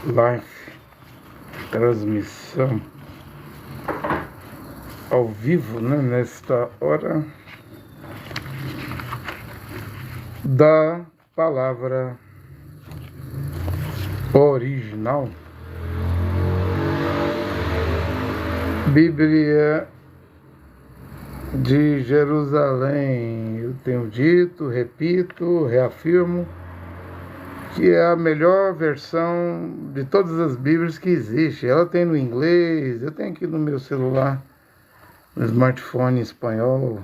live, transmissão ao vivo, né, nesta hora da palavra original. Bíblia de Jerusalém. Eu tenho dito, repito, reafirmo que é a melhor versão de todas as Bíblias que existe. Ela tem no inglês, eu tenho aqui no meu celular, no smartphone em espanhol,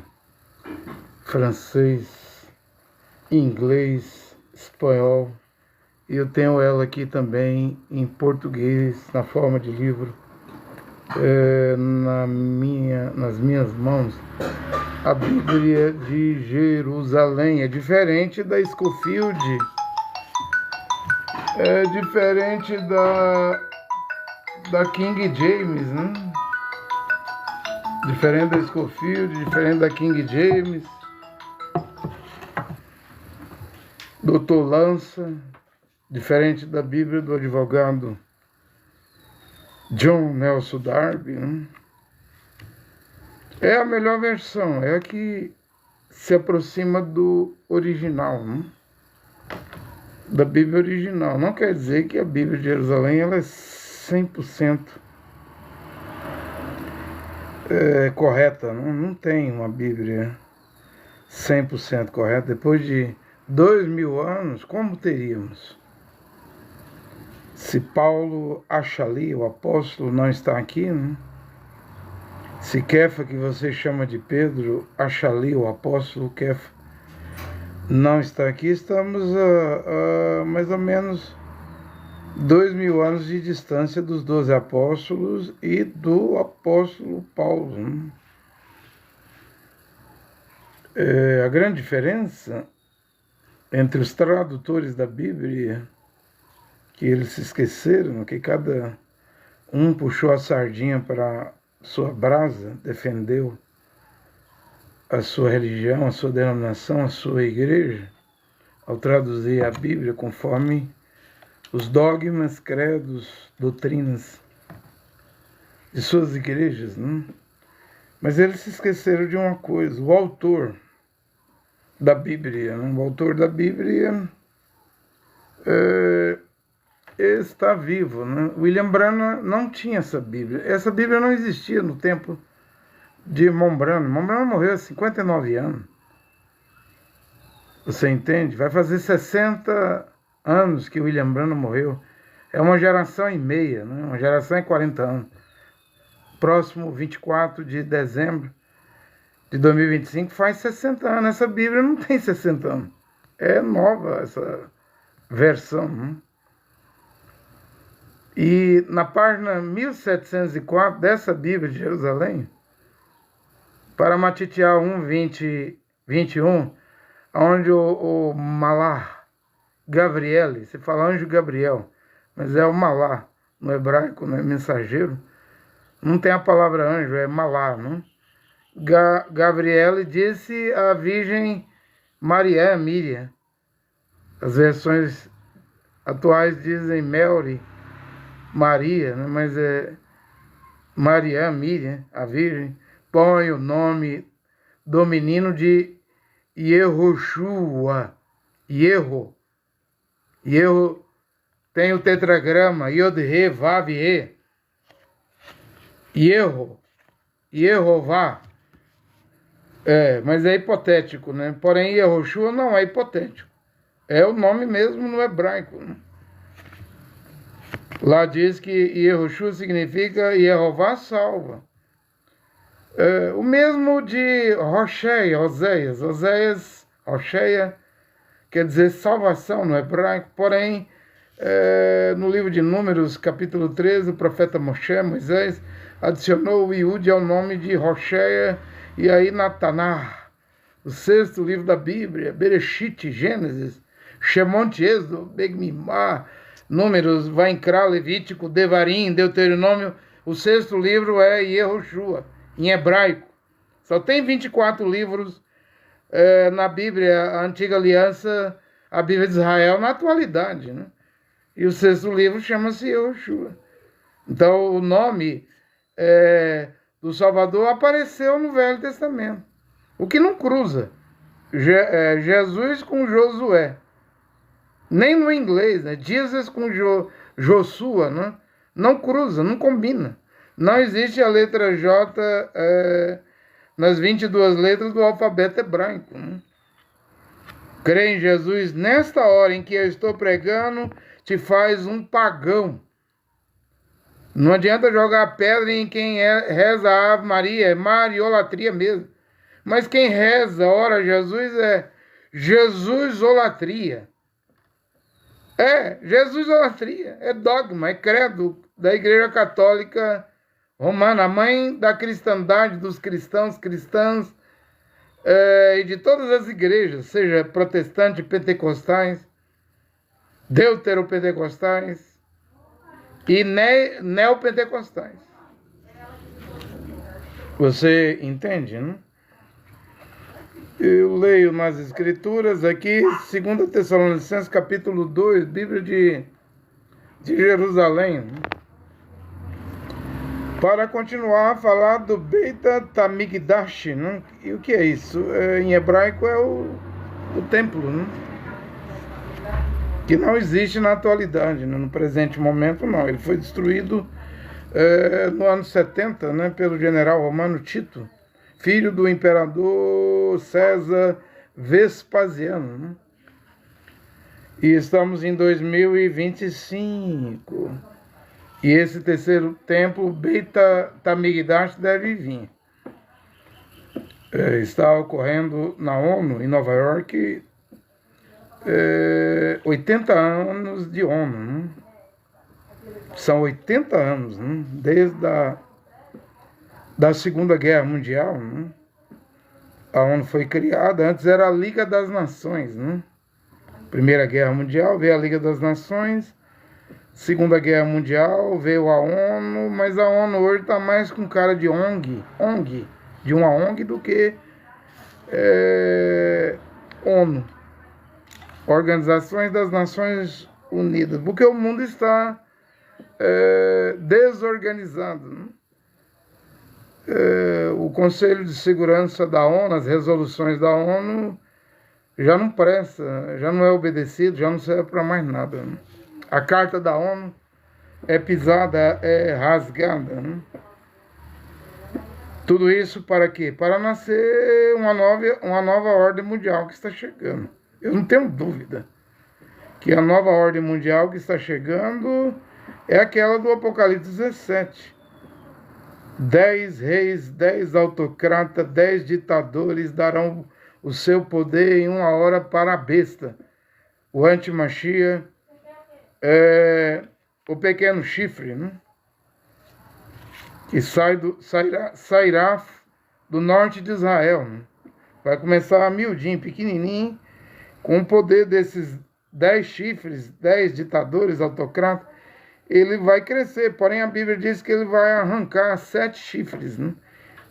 francês, inglês, espanhol. E eu tenho ela aqui também em português, na forma de livro, nas minhas mãos. A Bíblia de Jerusalém é diferente da Scofield, é diferente da King James, né? Diferente da Scofield, diferente da King James, Dr. Lança, diferente da Bíblia do advogado John Nelson Darby, né? É a melhor versão, é a que se aproxima do original, né? Da Bíblia original. Não quer dizer que a Bíblia de Jerusalém ela é 100% correta. Não tem uma Bíblia 100% correta. Depois de 2000 anos, como teríamos? Se Paulo Achali, o apóstolo, não está aqui, né? Se Kefa, que você chama de Pedro, Achali, o apóstolo Kefa, não está aqui, estamos a mais ou menos 2000 anos de distância dos 12 apóstolos e do apóstolo Paulo, né? A grande diferença entre os tradutores da Bíblia, que eles se esqueceram, que cada um puxou a sardinha para sua brasa, defendeu a sua religião, a sua denominação, a sua igreja, ao traduzir a Bíblia conforme os dogmas, credos, doutrinas de suas igrejas, né? Mas eles se esqueceram de uma coisa: o autor da Bíblia, né? O autor da Bíblia está vivo, né? William Branham não tinha essa Bíblia. Essa Bíblia não existia no tempo de Irmão Branham. Irmão Branham morreu há 59 anos. Você entende? Vai fazer 60 anos que William Branham morreu. É uma geração e meia, né? Uma geração é 40 anos. Próximo 24 de dezembro de 2025 faz 60 anos. Essa Bíblia não tem 60 anos. É nova essa versão, né? E na página 1704 dessa Bíblia de Jerusalém, para Matitial 1:20-21, onde o Malá Gabriel, se fala anjo Gabriel, mas é o Malá, no hebraico, não é mensageiro, não tem a palavra anjo, é Malá, não? Gabriel disse à Virgem Maria, Miriam. As versões atuais dizem Mary, Maria, né? Mas é Maria, Miriam, a Virgem. Põe o nome do menino de Yehoshua. Yerro tem o tetragrama Yod-He, Vav-He. Yehová. Mas é hipotético, né? Porém, Yehoshua não é hipotético. É o nome mesmo no hebraico, né? Lá diz que Yehoshua significa Yehová salva. O mesmo de Rocheia, Oséias, Rocheia, quer dizer salvação no hebraico. Porém, no livro de Números, capítulo 13, o profeta Moisés, adicionou o Iúde ao nome de Rocheia, e aí Nataná, o sexto livro da Bíblia, Bereshit, Gênesis, Shemot, Êxodo, Begmimá, Números, Vaincrá, Levítico, Devarim, Deuteronômio, o sexto livro é Yehoshua, em hebraico. Só tem 24 livros na Bíblia, a Antiga Aliança, a Bíblia de Israel, na atualidade, né? E o sexto livro chama-se Yehoshua. Então, o nome do Salvador apareceu no Velho Testamento. O que não cruza Jesus com Josué. Nem no inglês, né? Jesus com Joshua, né? Não cruza, não combina. Não existe a letra J nas 22 letras do alfabeto hebraico. Né? Crê em Jesus nesta hora em que eu estou pregando, te faz um pagão. Não adianta jogar pedra em quem reza a Ave Maria, é mariolatria mesmo. Mas quem reza, ora Jesus, é Jesusolatria. Jesusolatria, é dogma, é credo da Igreja Católica Romana, a mãe da cristandade, dos cristãos, cristãs, e de todas as igrejas, seja protestantes, pentecostais, deuteropentecostais e neopentecostais. Você entende, né? Eu leio nas Escrituras aqui, 2 Tessalonicenses, capítulo 2, Bíblia de Jerusalém. Para continuar a falar do Beit Tamigdash, né? E o que é isso? Em hebraico é o templo, né? Que não existe na atualidade, né? No presente momento não. Ele foi destruído no ano 70, né? Pelo general romano Tito, filho do imperador César Vespasiano. Né? E estamos em 2025. E esse terceiro templo, Beit Tamigdash, deve vir. Está ocorrendo na ONU, em Nova York, 80 anos de ONU. Né? São 80 anos, né? Desde da Segunda Guerra Mundial. Né? A ONU foi criada, antes era a Liga das Nações. Né? Primeira Guerra Mundial, veio a Liga das Nações. Segunda Guerra Mundial, veio a ONU, mas a ONU hoje está mais com cara de ONG, de uma ONG do que ONU. Organizações das Nações Unidas, porque o mundo está desorganizado. Né? O Conselho de Segurança da ONU, as resoluções da ONU, já não presta, já não é obedecido, já não serve para mais nada. Né? A Carta da ONU é pisada, é rasgada. Né? Tudo isso para quê? Para nascer uma nova ordem mundial que está chegando. Eu não tenho dúvida que a nova ordem mundial que está chegando é aquela do Apocalipse 17. 10 reis, 10 autocratas, 10 ditadores darão o seu poder em uma hora para a besta. O antimachia, o pequeno chifre, né? Que sairá do norte de Israel. Né? Vai começar miudinho, pequenininho, com o poder desses 10 chifres, 10 ditadores, autocratas. Ele vai crescer, porém a Bíblia diz que ele vai arrancar 7 chifres, né?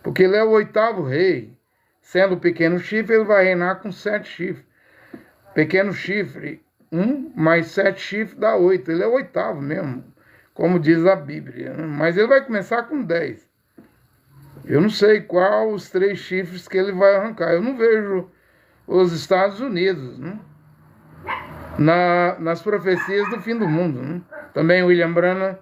Porque ele é o 8º rei. Sendo o pequeno chifre, ele vai reinar com 7 chifres. Pequeno chifre, 1 mais 7 chifres dá 8. Ele é o 8º mesmo, como diz a Bíblia. Né? Mas ele vai começar com 10. Eu não sei qual os 3 chifres que ele vai arrancar. Eu não vejo os Estados Unidos, né? Nas profecias do fim do mundo. Né? Também William Branham,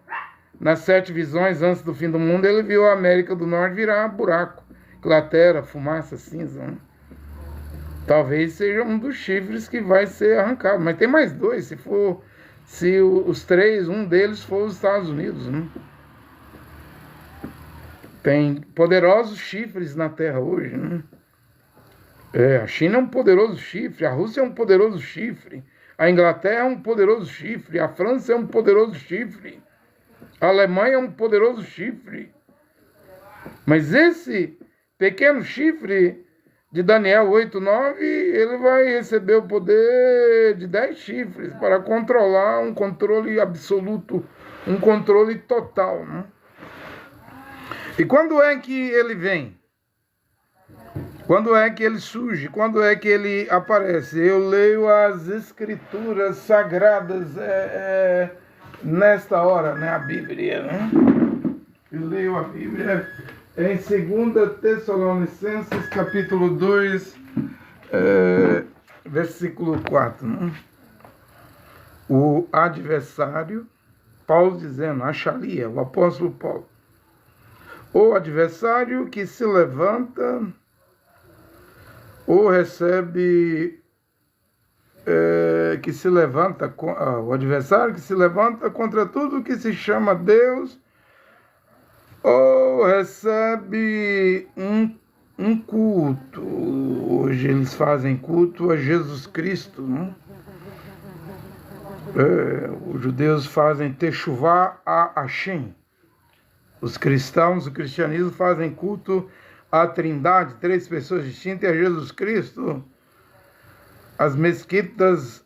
nas 7 visões antes do fim do mundo, ele viu a América do Norte virar buraco, cratera, fumaça, cinza. Né? Talvez seja um dos chifres que vai ser arrancado. Mas tem mais 2, se os 3, um deles for os Estados Unidos. Né? Tem poderosos chifres na Terra hoje. Né? A China é um poderoso chifre, a Rússia é um poderoso chifre, a Inglaterra é um poderoso chifre, a França é um poderoso chifre, a Alemanha é um poderoso chifre. Mas esse pequeno chifre de Daniel 8:9, ele vai receber o poder de 10 chifres para controlar um controle absoluto, um controle total. Né? E quando é que ele vem? Quando é que ele surge? Quando é que ele aparece? Eu leio as escrituras sagradas nesta hora, né, a Bíblia, né? Eu leio a Bíblia em 2 Tessalonicenses, capítulo 2, versículo 4, né? O adversário, Paulo dizendo, Achalia, o apóstolo Paulo, o adversário que se levanta ou recebe, o adversário que se levanta contra tudo que se chama Deus, ou recebe um culto. Hoje eles fazem culto a Jesus Cristo, né? Os judeus fazem Teshuvá a Hashem. Os cristãos, o cristianismo fazem culto à Trindade, 3 pessoas distintas, e a Jesus Cristo. As mesquitas,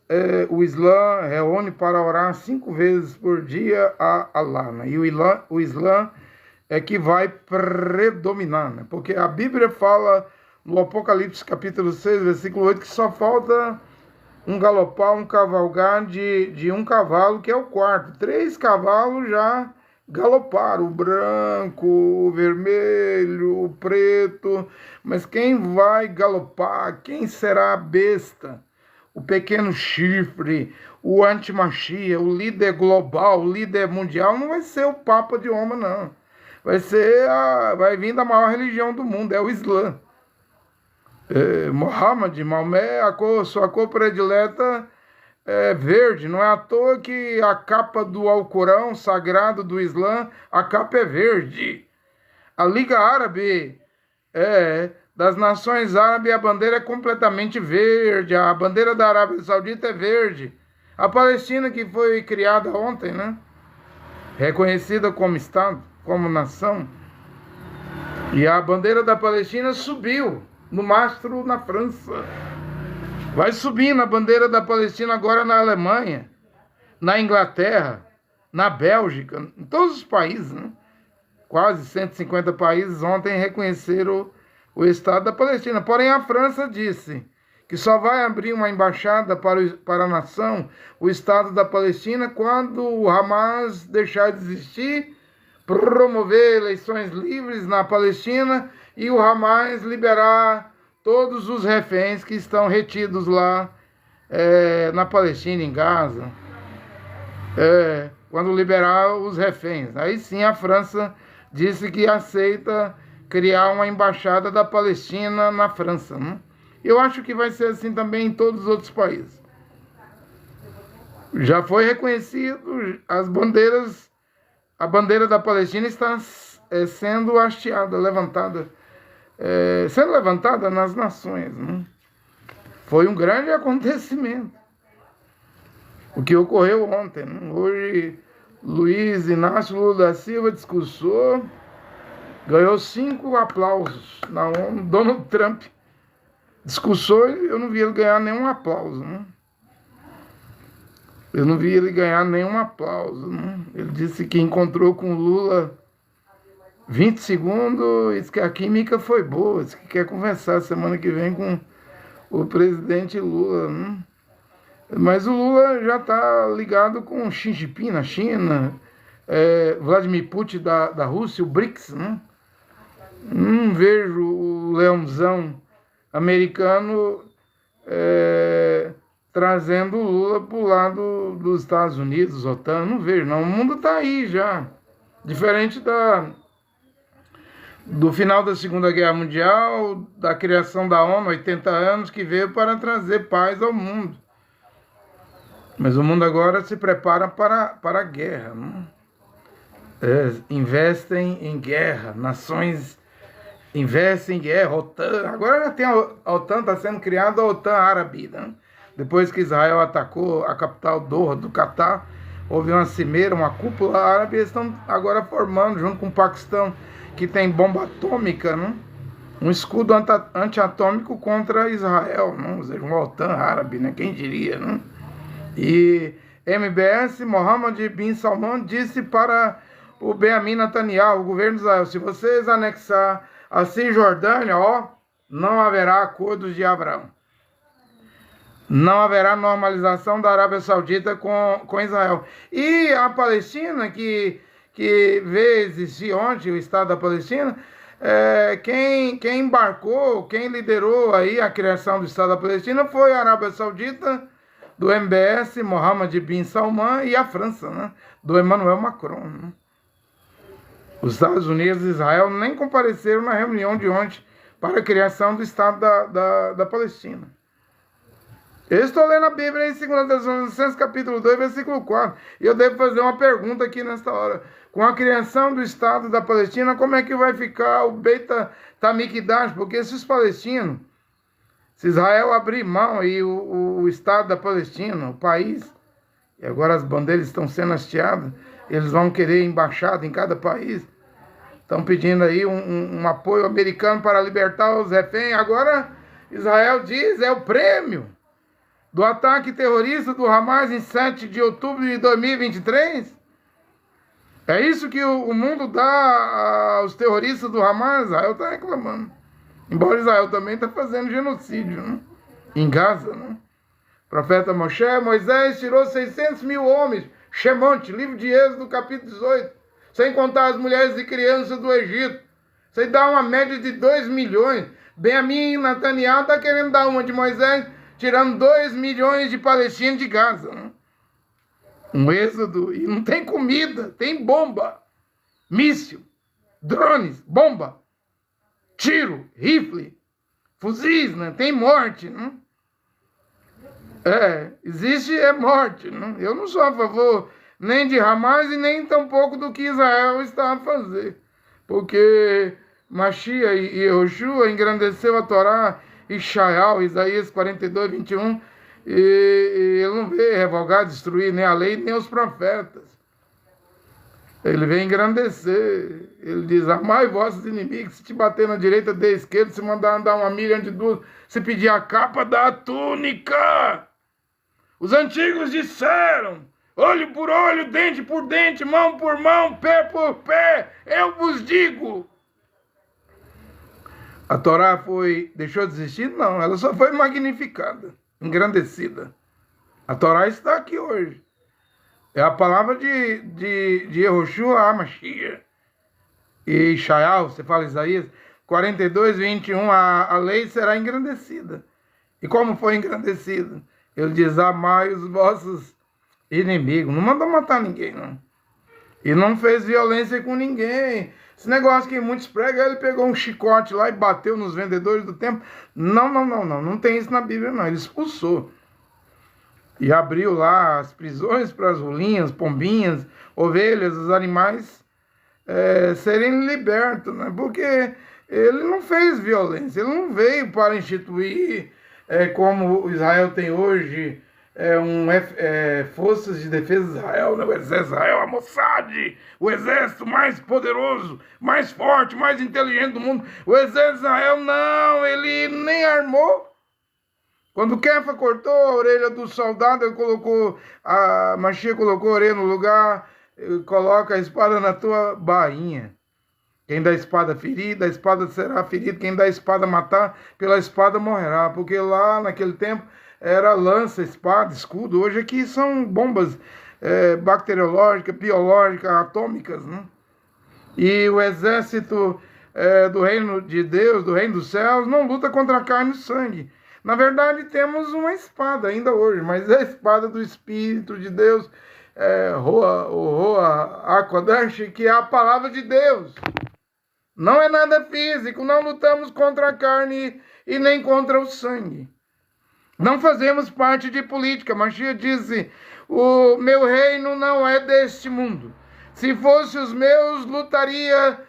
o Islã reúne para orar 5 vezes por dia a Allah, né? E o Islã é que vai predominar, né? Porque a Bíblia fala no Apocalipse capítulo 6, versículo 8, que só falta um galopar, um cavalgar de um cavalo, que é o quarto. 3 cavalos já galoparam, o branco, o vermelho, o preto. Mas quem vai galopar? Quem será a besta? O pequeno chifre, o antimachia, o líder global, o líder mundial, não vai ser o Papa de Roma, não. Vai vir da maior religião do mundo, é o Islã. Mohammed, Maomé, sua cor predileta é verde. Não é à toa que a capa do Alcorão sagrado do Islã, a capa é verde. A Liga Árabe, das nações árabes, a bandeira é completamente verde. A bandeira da Arábia Saudita é verde. A Palestina, que foi criada ontem, né? Reconhecida como Estado, como nação. E a bandeira da Palestina subiu no mastro na França. Vai subir na bandeira da Palestina agora na Alemanha, na Inglaterra, na Bélgica, em todos os países, né? Quase 150 países ontem reconheceram o Estado da Palestina. Porém, a França disse que só vai abrir uma embaixada para a nação, o Estado da Palestina, quando o Hamas deixar de existir, promover eleições livres na Palestina e o Hamas liberar todos os reféns que estão retidos lá na Palestina, em Gaza. Quando liberar os reféns. Aí sim a França disse que aceita criar uma embaixada da Palestina na França, né? Eu acho que vai ser assim também em todos os outros países. Já foi reconhecido as bandeiras. A bandeira da Palestina está sendo hasteada, levantada, sendo levantada nas nações, né? Foi um grande acontecimento o que ocorreu ontem, né? Hoje, Luiz Inácio Lula da Silva discursou, ganhou 5 aplausos na ONU. Donald Trump discursou e eu não vi ele ganhar nenhum aplauso, né? Eu não vi ele ganhar nenhum aplauso, né? Ele disse que encontrou com Lula 20 segundos, disse que a química foi boa, disse que quer conversar semana que vem com o presidente Lula, né? Mas o Lula já está ligado com Xi Jinping na China, Vladimir Putin da Rússia, o BRICS, né? Não vejo o leãozão americano trazendo o Lula para o lado dos Estados Unidos, OTAN, não vejo, não. O mundo está aí já. Diferente do final da Segunda Guerra Mundial, da criação da ONU, 80 anos, que veio para trazer paz ao mundo. Mas o mundo agora se prepara para a guerra, né? Investem em guerra, nações investem em guerra, OTAN. Agora já tem a OTAN, está sendo criada a OTAN árabe, né? Depois que Israel atacou a capital Doha do Catar, houve uma cimeira, uma cúpula árabe, eles estão agora formando, junto com o Paquistão, que tem bomba atômica, né? Um escudo antiatômico contra Israel, né? Ou seja, uma OTAN árabe, né? Quem diria, né? E MBS, Mohammed bin Salman, disse para o Benjamin Netanyahu, o governo de Israel, se vocês anexar a Cisjordânia, não haverá acordos de Abraão. Não haverá normalização da Arábia Saudita com Israel. E a Palestina, que veio existir ontem o Estado da Palestina, quem embarcou, quem liderou aí a criação do Estado da Palestina foi a Arábia Saudita, do MBS, Mohammed bin Salman, e a França, né, do Emmanuel Macron. Né? Os Estados Unidos e Israel nem compareceram na reunião de ontem para a criação do Estado da Palestina. Eu estou lendo a Bíblia em 2 Tessalonicenses, capítulo 2, versículo 4. E eu devo fazer uma pergunta aqui nesta hora. Com a criação do Estado da Palestina, como é que vai ficar o Beit HaMikdash? Porque se os palestinos, se Israel abrir mão e o Estado da Palestina, o país, e agora as bandeiras estão sendo hasteadas, eles vão querer embaixada em cada país. Estão pedindo aí um apoio americano para libertar os reféns. Agora Israel diz, é o prêmio do ataque terrorista do Hamas em 7 de outubro de 2023? É isso que o mundo dá aos terroristas do Hamas? Israel está reclamando. Embora Israel também está fazendo genocídio, né? Em Gaza. Né? O profeta Moisés tirou 600 mil homens, Shemonte, livro de Êxodo, capítulo 18, sem contar as mulheres e crianças do Egito. Isso aí dá uma média de 2 milhões. Benjamim Netanyahu está querendo dar uma de Moisés, tirando 2 milhões de palestinos de Gaza. Né? Um êxodo, e não tem comida, tem bomba, míssil, drones, bomba, tiro, rifle, fuzis, né? Tem morte. Né? Existe morte. Né? Eu não sou a favor nem de Hamas e nem tampouco do que Israel está a fazer. Porque Mashiach e Yehoshua engrandeceu a Torá e Shaial, Isaías 42, 21, e ele não veio revogar, destruir nem a lei, nem os profetas. Ele vem engrandecer. Ele diz, amai vossos inimigos, se te bater na direita, dê a esquerda, se mandar andar 1 milha de duas, se pedir a capa, dá a túnica. Os antigos disseram, olho por olho, dente por dente, mão por mão, pé por pé, eu vos digo. A Torá deixou de existir? Não, ela só foi magnificada, engrandecida. A Torá está aqui hoje. É a palavra de Yehoshua HaMashiach. E Shaial, você fala Isaías, 42, 21, a lei será engrandecida. E como foi engrandecida? Ele diz, amai os vossos inimigos. Não mandou matar ninguém, não. E não fez violência com ninguém. Esse negócio que muitos pregam, ele pegou um chicote lá e bateu nos vendedores do templo. Não. Não tem isso na Bíblia, não. Ele expulsou. E abriu lá as prisões para as rolinhas, pombinhas, ovelhas, os animais serem libertos, né? Porque ele não fez violência. Ele não veio para instituir, como Israel tem hoje, forças de defesa de Israel, né? O exército de Israel, a Mossad, o exército mais poderoso, mais forte, mais inteligente do mundo. O exército de Israel, não, ele nem armou. Quando Kefa cortou a orelha do soldado, Mashiach colocou a orelha no lugar, coloca a espada na tua bainha. Quem dá espada ferida, a espada será ferida. Quem dá espada matar, pela espada morrerá. Porque lá naquele tempo era lança, espada, escudo. Hoje aqui são bombas bacteriológicas, biológicas, atômicas. Né? E o exército do reino de Deus, do reino dos céus, não luta contra a carne e o sangue. Na verdade, temos uma espada ainda hoje, mas é a espada do Espírito de Deus, Roa HaKodesh, que é a palavra de Deus. Não é nada físico, não lutamos contra a carne e nem contra o sangue. Não fazemos parte de política. Mashiach disse, o meu reino não é deste mundo. Se fosse os meus, lutaria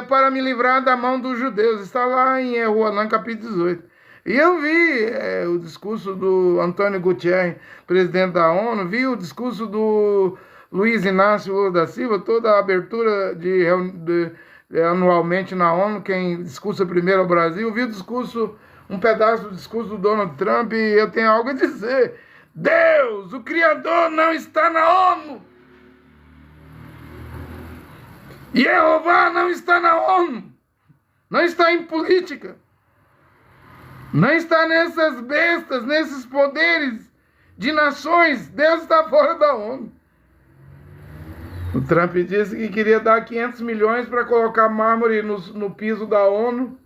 para me livrar da mão dos judeus. Está lá em Yehoanã, capítulo 18. E eu vi o discurso do Antônio Guterres, presidente da ONU, vi o discurso do Luiz Inácio Lula da Silva, toda a abertura anualmente na ONU, quem discursa primeiro é o Brasil, vi um pedaço do discurso do Donald Trump, e eu tenho algo a dizer. Deus, o Criador, não está na ONU. Jeová não está na ONU. Não está em política. Não está nessas bestas, nesses poderes de nações. Deus está fora da ONU. O Trump disse que queria dar 500 milhões para colocar mármore no piso da ONU.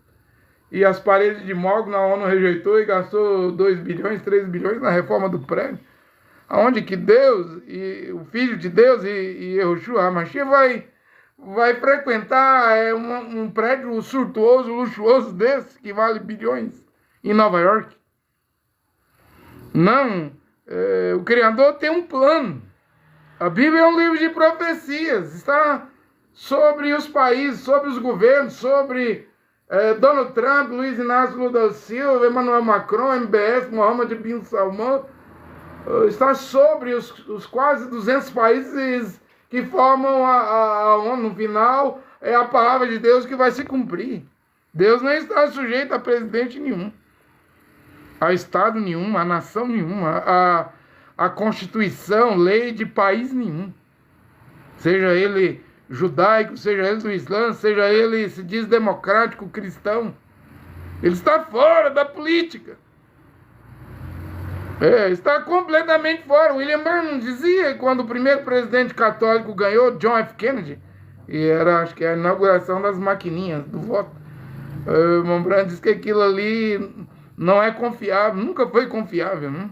E as paredes de mogno a ONU rejeitou e gastou 2 bilhões, 3 bilhões na reforma do prédio. Aonde que Deus, e o Filho de Deus e Yahushua HaMashiach vai frequentar um prédio suntuoso, luxuoso desse, que vale bilhões, em Nova York? Não, o Criador tem um plano. A Bíblia é um livro de profecias, está sobre os países, sobre os governos, sobre Donald Trump, Luiz Inácio Lula da Silva, Emmanuel Macron, MBS, Mohammed bin Salman, está sobre os quase 200 países que formam a ONU. No final, é a palavra de Deus que vai se cumprir. Deus não está sujeito a presidente nenhum, a Estado nenhum, a nação nenhuma, a Constituição, lei de país nenhum. Seja ele judaico, seja ele do Islã, seja ele se diz democrático, cristão. Ele está fora da política. Está completamente fora. William Branham dizia, quando o primeiro presidente católico ganhou, John F. Kennedy, e era, acho que, a inauguração das maquininhas do voto. O irmão Branham disse que aquilo ali não é confiável, nunca foi confiável, né?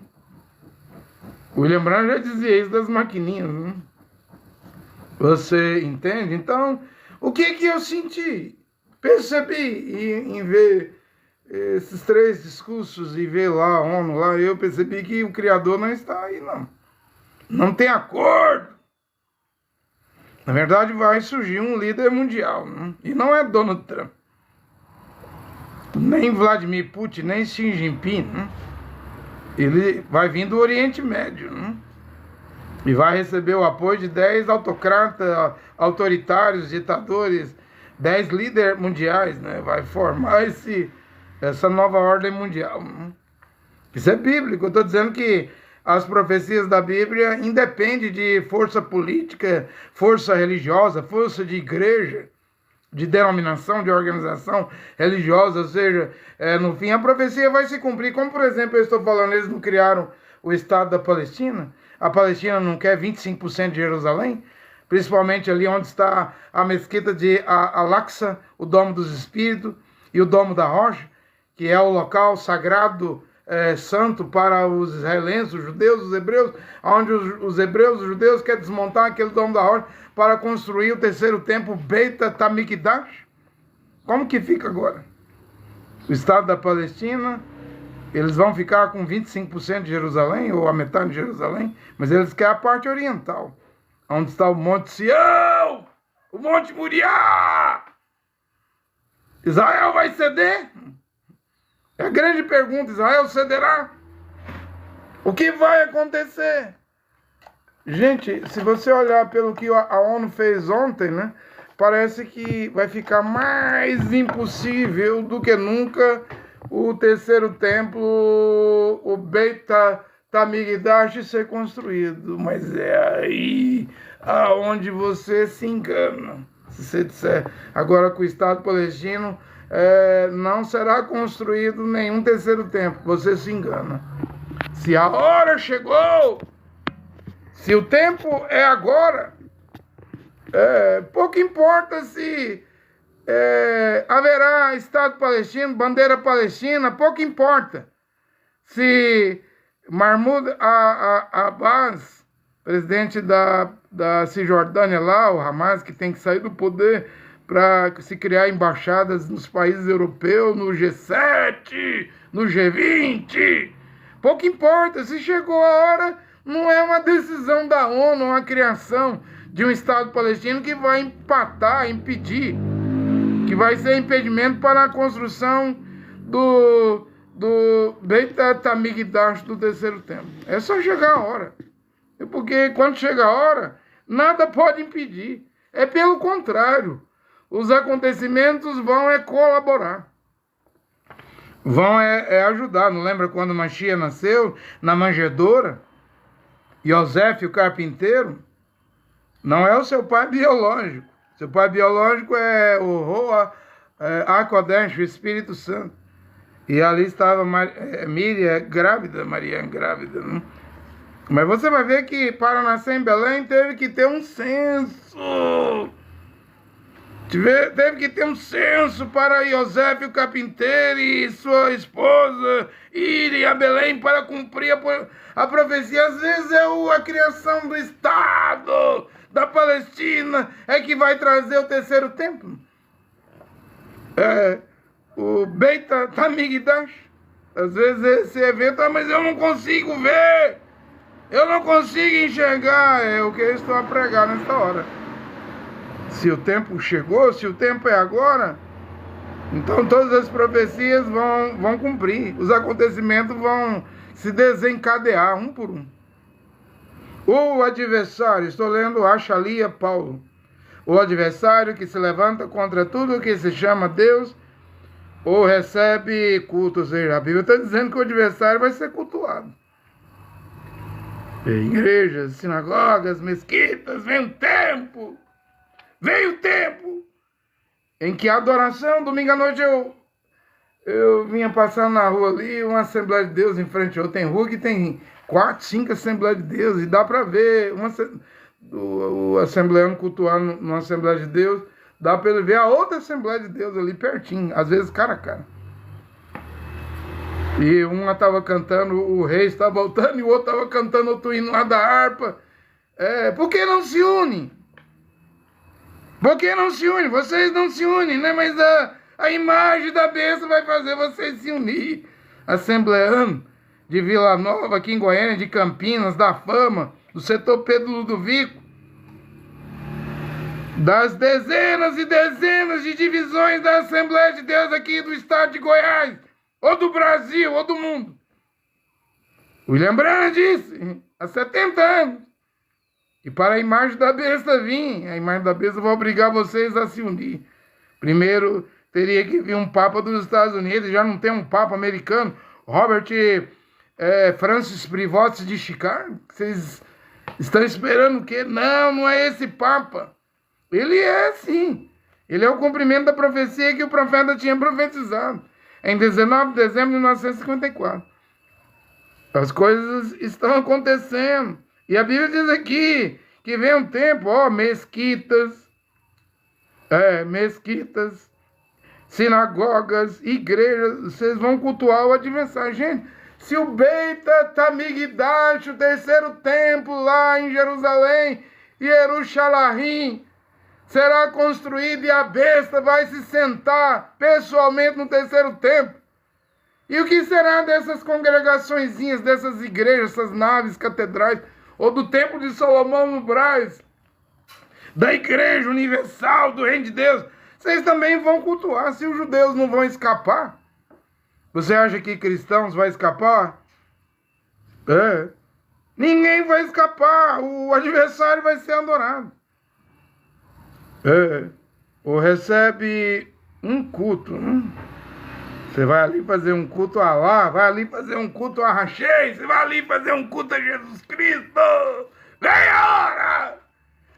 William Branham já dizia isso das maquininhas, né? Você entende? Então, o que eu senti? Percebi em ver esses 3 discursos e ver lá a ONU, lá, eu percebi que o Criador não está aí, não. Não tem acordo. Na verdade, vai surgir um líder mundial, né? E não é Donald Trump, nem Vladimir Putin, nem Xi Jinping, né? Ele vai vir do Oriente Médio, né? E vai receber o apoio de 10 autocratas, autoritários, ditadores, 10 líderes mundiais, né? Vai formar essa nova ordem mundial, né? Isso é bíblico. Eu estou dizendo que as profecias da Bíblia independem de força política, força religiosa, força de igreja, de denominação, de organização religiosa. Ou seja, no fim a profecia vai se cumprir. Como, por exemplo, eu estou falando, eles não criaram o Estado da Palestina. A Palestina não quer 25% de Jerusalém, principalmente ali onde está a mesquita de Al-Aqsa, o Domo dos Espíritos, e o Domo da Rocha, que é o local sagrado, santo para os israelenses, os judeus, os hebreus, onde os hebreus, os judeus querem desmontar aquele Domo da Rocha para construir o terceiro templo, Beit HaMikdash. Como que fica agora? O Estado da Palestina, eles vão ficar com 25% de Jerusalém, ou a metade de Jerusalém, mas eles querem a parte oriental, onde está o Monte Sião, o Monte Moriá. Israel vai ceder? É a grande pergunta. Israel cederá? O que vai acontecer? Gente, se você olhar pelo que a ONU fez ontem, né, parece que vai ficar mais impossível do que nunca o terceiro templo, o Beit HaMikdash, ser construído. Mas é aí aonde você se engana. Se você disser agora que o Estado palestino não será construído nenhum terceiro templo, você se engana. Se a hora chegou, se o tempo é agora, pouco importa se haverá Estado palestino, bandeira palestina, pouco importa se Mahmoud Abbas, presidente da Cisjordânia lá, o Hamas, que tem que sair do poder para se criar embaixadas nos países europeus, no G7, no G20. Pouco importa, se chegou a hora, não é uma decisão da ONU, a criação de um Estado palestino que vai empatar, impedir, que vai ser impedimento para a construção do Beit HaMikdash do terceiro templo. É só chegar a hora. Porque quando chega a hora, nada pode impedir. É pelo contrário. Os acontecimentos vão colaborar. Vão ajudar. Não lembra quando Mashiach nasceu na manjedoura? Yosef, o carpinteiro, não é o seu pai biológico. Seu pai biológico é o Roa HaKodesh, o Espírito Santo. E ali estava Miriam grávida, Maria grávida, né? Mas você vai ver que para nascer em Belém teve que ter um censo. Teve que ter um censo para José o carpinteiro e sua esposa irem a Belém para cumprir a profecia. Às vezes é a criação do Estado da Palestina é que vai trazer o terceiro templo. O Beit HaMikdash. Às vezes esse evento, mas eu não consigo ver. Eu não consigo enxergar. É o que eu estou a pregar nesta hora. Se o tempo chegou, se o tempo é agora, então todas as profecias vão cumprir. Os acontecimentos vão se desencadear um por um. O adversário, estou lendo Achalia Paulo. O adversário que se levanta contra tudo que se chama Deus ou recebe culto. Ou seja, a Bíblia está dizendo que o adversário vai ser cultuado. Igrejas, sinagogas, mesquitas, vem o tempo em que a adoração, domingo à noite eu vinha passando na rua ali, uma Assembleia de Deus em frente a outra. Tem rua que tem 4, 5 Assembleias de Deus, e dá para ver o assembleano cultuando numa Assembleia de Deus, dá para ele ver a outra Assembleia de Deus ali pertinho, às vezes cara a cara. E uma estava cantando, o rei estava voltando, e o outro estava cantando outro hino lá da harpa. Por que não se unem? Por que não se unem? Vocês não se unem, né? Mas a imagem da besta vai fazer vocês se unir. Assembleano de Vila Nova, aqui em Goiânia, de Campinas, da Fama, do setor Pedro Ludovico, das dezenas e dezenas de divisões da Assembleia de Deus aqui do estado de Goiás, ou do Brasil, ou do mundo. William Branham disse, há 70 anos, e para a imagem da besta vir, a imagem da besta vai obrigar vocês a se unir. Primeiro, teria que vir um Papa dos Estados Unidos, já não tem um Papa americano, Robert Francis Prevost de Chicago. Vocês estão esperando o quê? Não é esse Papa. Ele é sim. Ele é o cumprimento da profecia que o profeta tinha profetizado, em 19 de dezembro de 1954. As coisas estão acontecendo. E a Bíblia diz aqui que vem um tempo, mesquitas, sinagogas, igrejas, vocês vão cultuar o adversário. Gente, se o Beit HaMikdash, o terceiro templo lá em Jerusalém, Jerusalém, será construído e a besta vai se sentar pessoalmente no terceiro templo. E o que será dessas congregaçõezinhas, dessas igrejas, essas naves, catedrais, ou do Templo de Salomão no Brás, da Igreja Universal do Reino de Deus? Vocês também vão cultuar. Se os judeus não vão escapar, você acha que cristãos vão escapar? Ninguém vai escapar. O adversário vai ser adorado. Ou recebe um culto. Você vai ali fazer um culto a Alá, vai ali fazer um culto a Rachei, você vai ali fazer um culto a Jesus Cristo. Vem a hora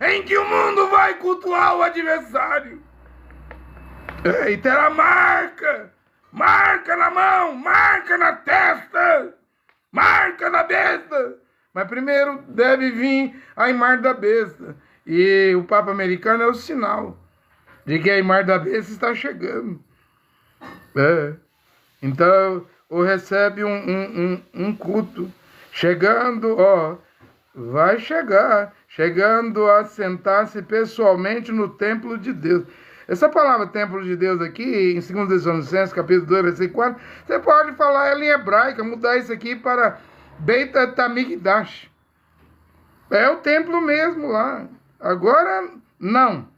em que o mundo vai cultuar o adversário. E terá marca na mão, marca na testa, marca na besta. Mas primeiro deve vir a imagem da besta. E o Papa americano é o sinal de que a imagem da besta está chegando. Então, ou recebe um culto, chegando, vai chegar, chegando a sentar-se pessoalmente no templo de Deus. Essa palavra templo de Deus aqui, em 2 Tessalonicenses, capítulo 2, versículo 4, você pode falar ela em hebraica, mudar isso aqui para Beit HaMikdash. É o templo mesmo lá. Agora, não.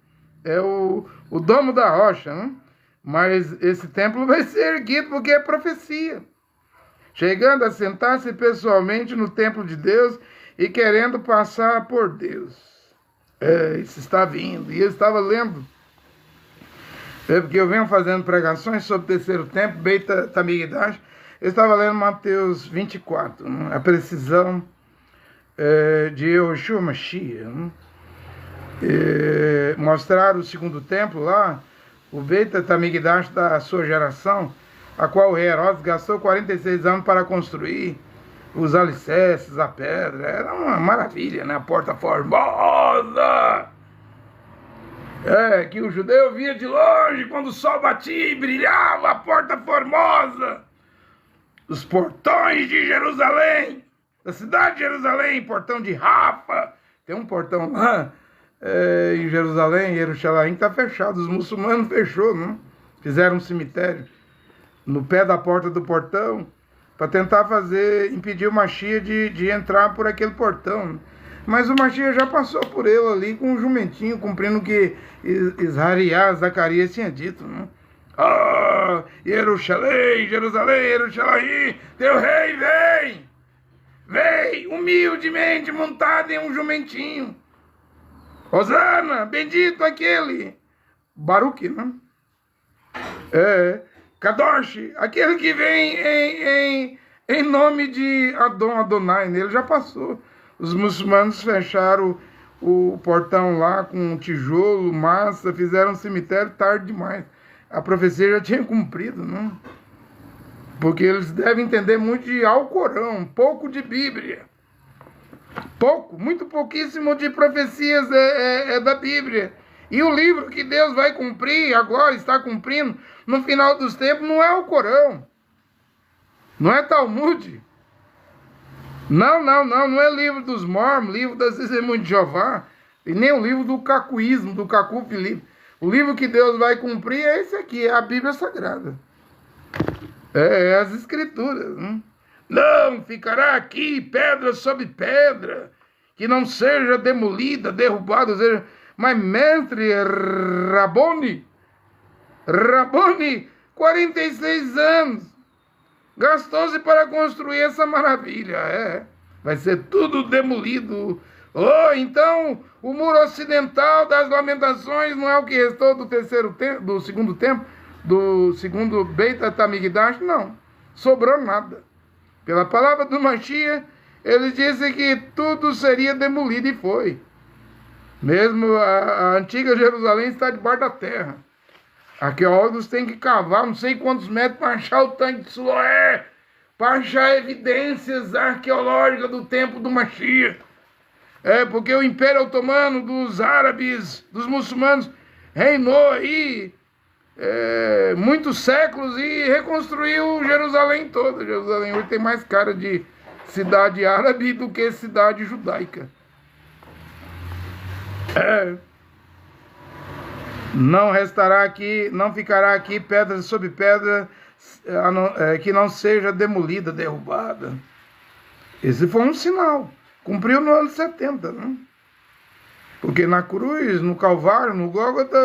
É o domo da rocha, né? Mas esse templo vai ser erguido porque é profecia. Chegando a sentar-se pessoalmente no templo de Deus e querendo passar por Deus. Isso está vindo. E eu estava lendo, porque eu venho fazendo pregações sobre o terceiro templo, Beit HaMikdash. Eu estava lendo Mateus 24, a precisão de Yehoshua Mashiach. Mostrar o segundo templo lá, o Beit HaMikdash da sua geração, a qual o rei Herodes gastou 46 anos para construir os alicerces, a pedra. Era uma maravilha, né? A porta formosa. Que o judeu via de longe quando o sol batia e brilhava a porta formosa. Os portões de Jerusalém, da cidade de Jerusalém, portão de Rafa. Tem um portão lá em Jerusalém, Jerusalém, que está fechado. Os muçulmanos fechou, né? Fizeram um cemitério no pé da porta do portão para tentar impedir o Mashiach de entrar por aquele portão. Mas o Mashiach já passou por ele ali com um jumentinho, cumprindo o que Zacarias tinha dito, né? Jerusalém, Jerusalém, Jerusalém, teu rei vem! Vem humildemente montado em um jumentinho. Hosana, bendito aquele. Baruque, né? Kadosh, aquele que vem em nome de Adonai. Ele já passou. Os muçulmanos fecharam o portão lá com tijolo, massa, fizeram um cemitério tarde demais. A profecia já tinha cumprido, né? Porque eles devem entender muito de Alcorão, pouco de Bíblia. Pouco, muito pouquíssimo de profecias da Bíblia. E o livro que Deus vai cumprir, agora está cumprindo, no final dos tempos, não é o Corão. Não é Talmud. Não é livro dos Mormons, livro das Testemunhas de Jeová, e nem o livro do cacuísmo, do Cacu Filipe. O livro que Deus vai cumprir é esse aqui, é a Bíblia Sagrada. As Escrituras. Não ficará aqui pedra sobre pedra, que não seja demolida, derrubada, seja... Mas mestre Rabone, 46 anos, gastou-se para construir essa maravilha. Vai ser tudo demolido. Então o muro ocidental das lamentações não é o que restou do segundo templo, do segundo Beit HaMikdash, não. Sobrou nada. Pela palavra do Mashiach, ele disse que tudo seria demolido e foi. Mesmo a antiga Jerusalém está debaixo da terra. Arqueólogos têm que cavar não sei quantos metros para achar o tanque de Siloé, para achar evidências arqueológicas do tempo do Mashiach. Porque o Império Otomano dos árabes, dos muçulmanos, reinou aí muitos séculos e reconstruiu Jerusalém toda. Jerusalém hoje tem mais cara de cidade árabe do que cidade judaica. Não restará aqui, não ficará aqui pedra sobre pedra que não seja demolida, derrubada. Esse foi um sinal. Cumpriu no ano 70, né? Porque na cruz, no Calvário, no Gólgota,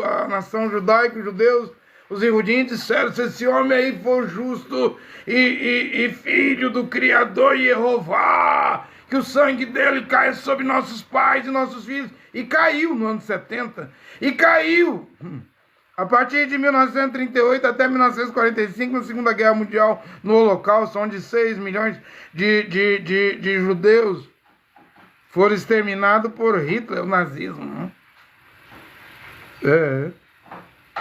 a nação judaica, os judeus, os Yehudim disseram: se esse homem aí for justo e filho do Criador Jeová, que o sangue dele caia sobre nossos pais e nossos filhos. E caiu no ano 70. E caiu a partir de 1938 até 1945, na Segunda Guerra Mundial, no Holocausto, onde 6 milhões de judeus foram exterminados por Hitler, o nazismo.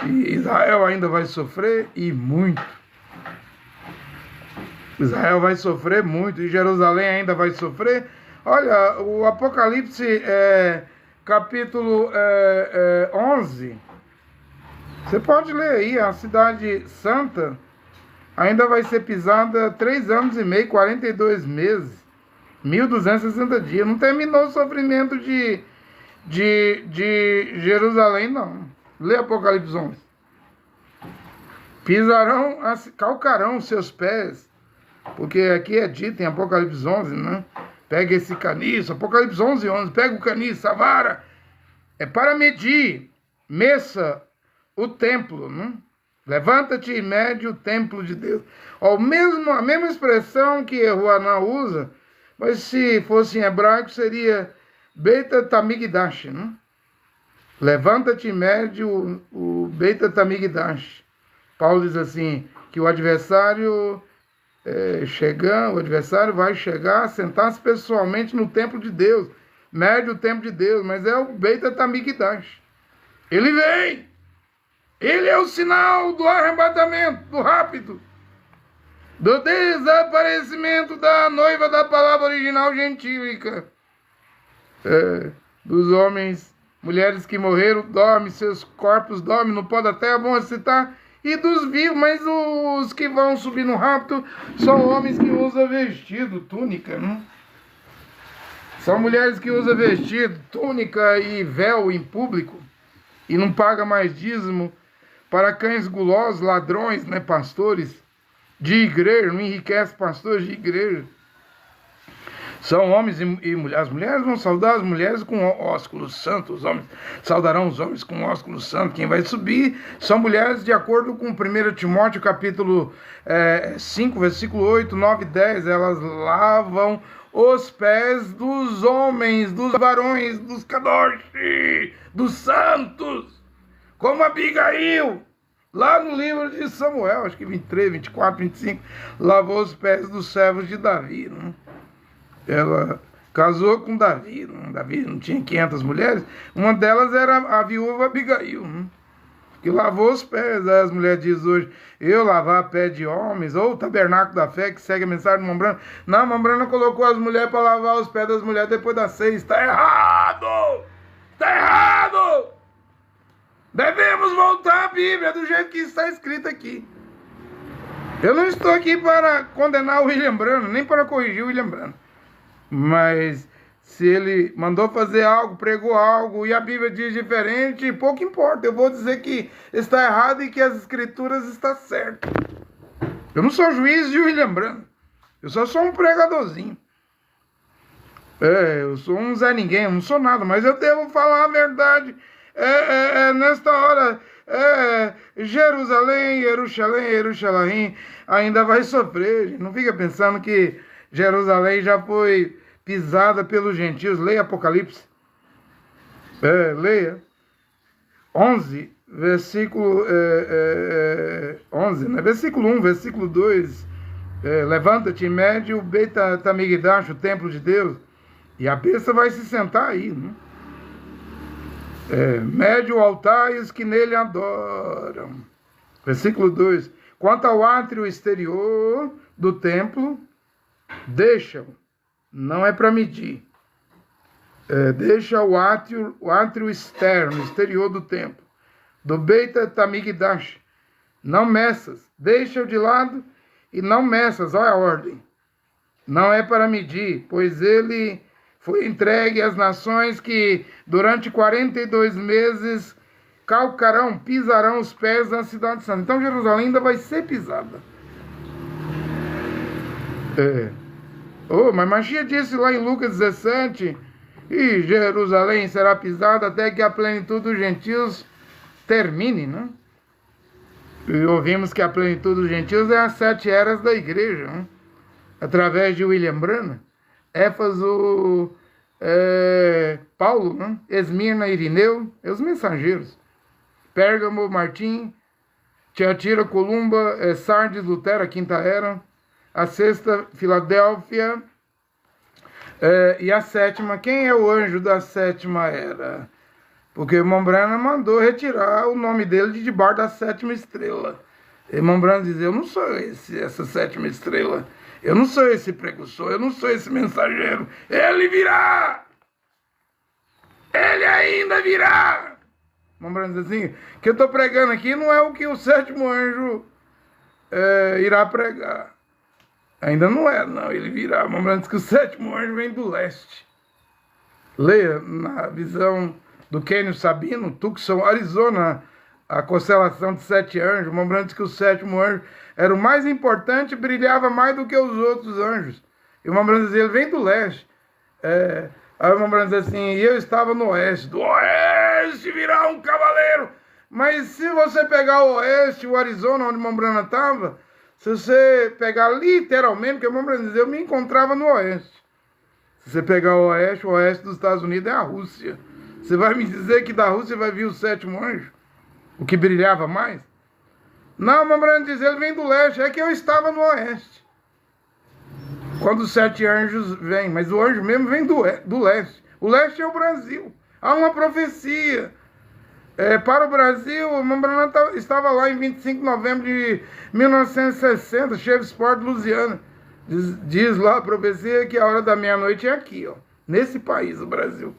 E Israel ainda vai sofrer, e muito. Israel vai sofrer muito, e Jerusalém ainda vai sofrer. Olha, o Apocalipse, capítulo 11, você pode ler aí, a cidade santa ainda vai ser pisada 3 anos e meio, 42 meses, 1260 dias. Não terminou o sofrimento de Jerusalém, não. Lê Apocalipse 11. Pisarão, calcarão seus pés, porque aqui é dito em Apocalipse 11, né? Pega esse caniço, Apocalipse 11, pega o caniço, a vara, é para medir, meça o templo, né? Levanta-te e mede o templo de Deus. A mesma expressão que Ruanã usa, mas se fosse em hebraico seria Beit HaMikdash, né? Levanta-te e mede o Beit HaMikdash. Paulo diz assim, que o adversário o adversário vai chegar, sentar-se pessoalmente no templo de Deus, mede o templo de Deus, mas é o Beit HaMikdash. Ele vem! Ele é o sinal do arrebatamento, do rápido, do desaparecimento da noiva da palavra original gentílica. Dos homens, mulheres que morreram, dormem, seus corpos dormem no pó da terra, vão ressuscitar, e dos vivos, mas os que vão subir no rapto são homens que usam vestido, túnica, né? São mulheres que usam vestido, túnica e véu em público, e não pagam mais dízimo para cães gulosos, ladrões, né, pastores de igreja, não enriquece pastores de igreja. São homens e mulheres. As mulheres vão saudar as mulheres com ósculos santos. Os homens saudarão os homens com ósculos santos. Quem vai subir são mulheres de acordo com 1 Timóteo, capítulo 5, versículo 8, 9 e 10. Elas lavam os pés dos homens, dos varões, dos kadosh, dos santos. Como Abigail, lá no livro de Samuel, acho que 23, 24, 25, lavou os pés dos servos de Davi, né? Ela casou com Davi. Davi não tinha 500 mulheres. Uma delas era a viúva Abigail, né? Que lavou os pés. Aí as mulheres dizem hoje, eu lavar pé de homens, ou o tabernáculo da fé que segue a mensagem de Mombrana. Não, Mombrana colocou as mulheres para lavar os pés das mulheres depois das 6. Está errado! Está errado! Devemos voltar à Bíblia do jeito que está escrito aqui. Eu não estou aqui para condenar o William Branham, nem para corrigir o William Branham. Mas se ele mandou fazer algo, pregou algo, e a Bíblia diz diferente, pouco importa. Eu vou dizer que está errado e que as escrituras estão certas. Eu não sou juiz de William Branham. Eu só sou um pregadorzinho. Eu sou um Zé Ninguém, eu não sou nada, mas eu devo falar a verdade. Nesta hora, Jerusalém, Jerusalém, ainda vai sofrer. Não fica pensando que Jerusalém já foi pisada pelos gentios. Leia Apocalipse. Leia. 11, versículo 11, né? Versículo 1, versículo 2. Levanta-te e mede o Beit Tamigdash, o templo de Deus, e a besta vai se sentar aí, né? Mede o altar e os que nele adoram. Versículo 2. Quanto ao átrio exterior do templo, deixa-o, não é para medir. Deixa o átrio externo, exterior do templo, do Beit Tamigdash, não meças, deixa-o de lado e não meças, olha a ordem. Não é para medir, pois ele foi entregue às nações que durante 42 meses calcarão, pisarão os pés da cidade santa. Então Jerusalém ainda vai ser pisada. Mas Machia disse lá em Lucas 17, e Jerusalém será pisada até que a plenitude dos gentios termine, né? E ouvimos que a plenitude dos gentios é as 7 eras da igreja, né? Através de William Branham, Éfaso, Paulo, né? Esmirna, Irineu, os mensageiros, Pérgamo, Martim, Tiatira, Columba, Sardes, Lutero, a 5ª era, a 6ª, Filadélfia, e a 7ª, quem é o anjo da 7ª era? Porque Mombrana mandou retirar o nome dele de debaixo da 7ª estrela. E Mombrana diz, eu não sou essa 7ª estrela, eu não sou esse precursor, eu não sou esse mensageiro, ele virá! Ele ainda virá! Mombrana diz assim, que eu estou pregando aqui não é o que o 7º anjo irá pregar. Ainda não é, não, ele virá. Mombrana diz que o 7º anjo vem do leste. Leia na visão do Kenio Sabino, Tucson, Arizona, a constelação de 7 anjos. Mombrana diz que o 7º anjo era o mais importante, brilhava mais do que os outros anjos. E o Mombrana diz, ele vem do leste. Aí o Mombrana diz assim, e eu estava no oeste. Do oeste virá um cavaleiro. Mas se você pegar o oeste, o Arizona, onde Mombrana estava, se você pegar literalmente, porque o Mombrana diz, eu me encontrava no oeste. Se você pegar o oeste dos Estados Unidos é a Rússia. Você vai me dizer que da Rússia vai vir o 7º anjo? O que brilhava mais? Não, Mombrana diz, ele vem do leste, é que eu estava no oeste. Quando os 7 anjos vêm, mas o anjo mesmo vem do leste. O leste é o Brasil. Há uma profecia Para o Brasil, o Membrana estava lá em 25 de novembro de 1960, Shreveport, Louisiana. Diz lá a profecia que a hora da meia-noite é aqui, ó, nesse país, o Brasil.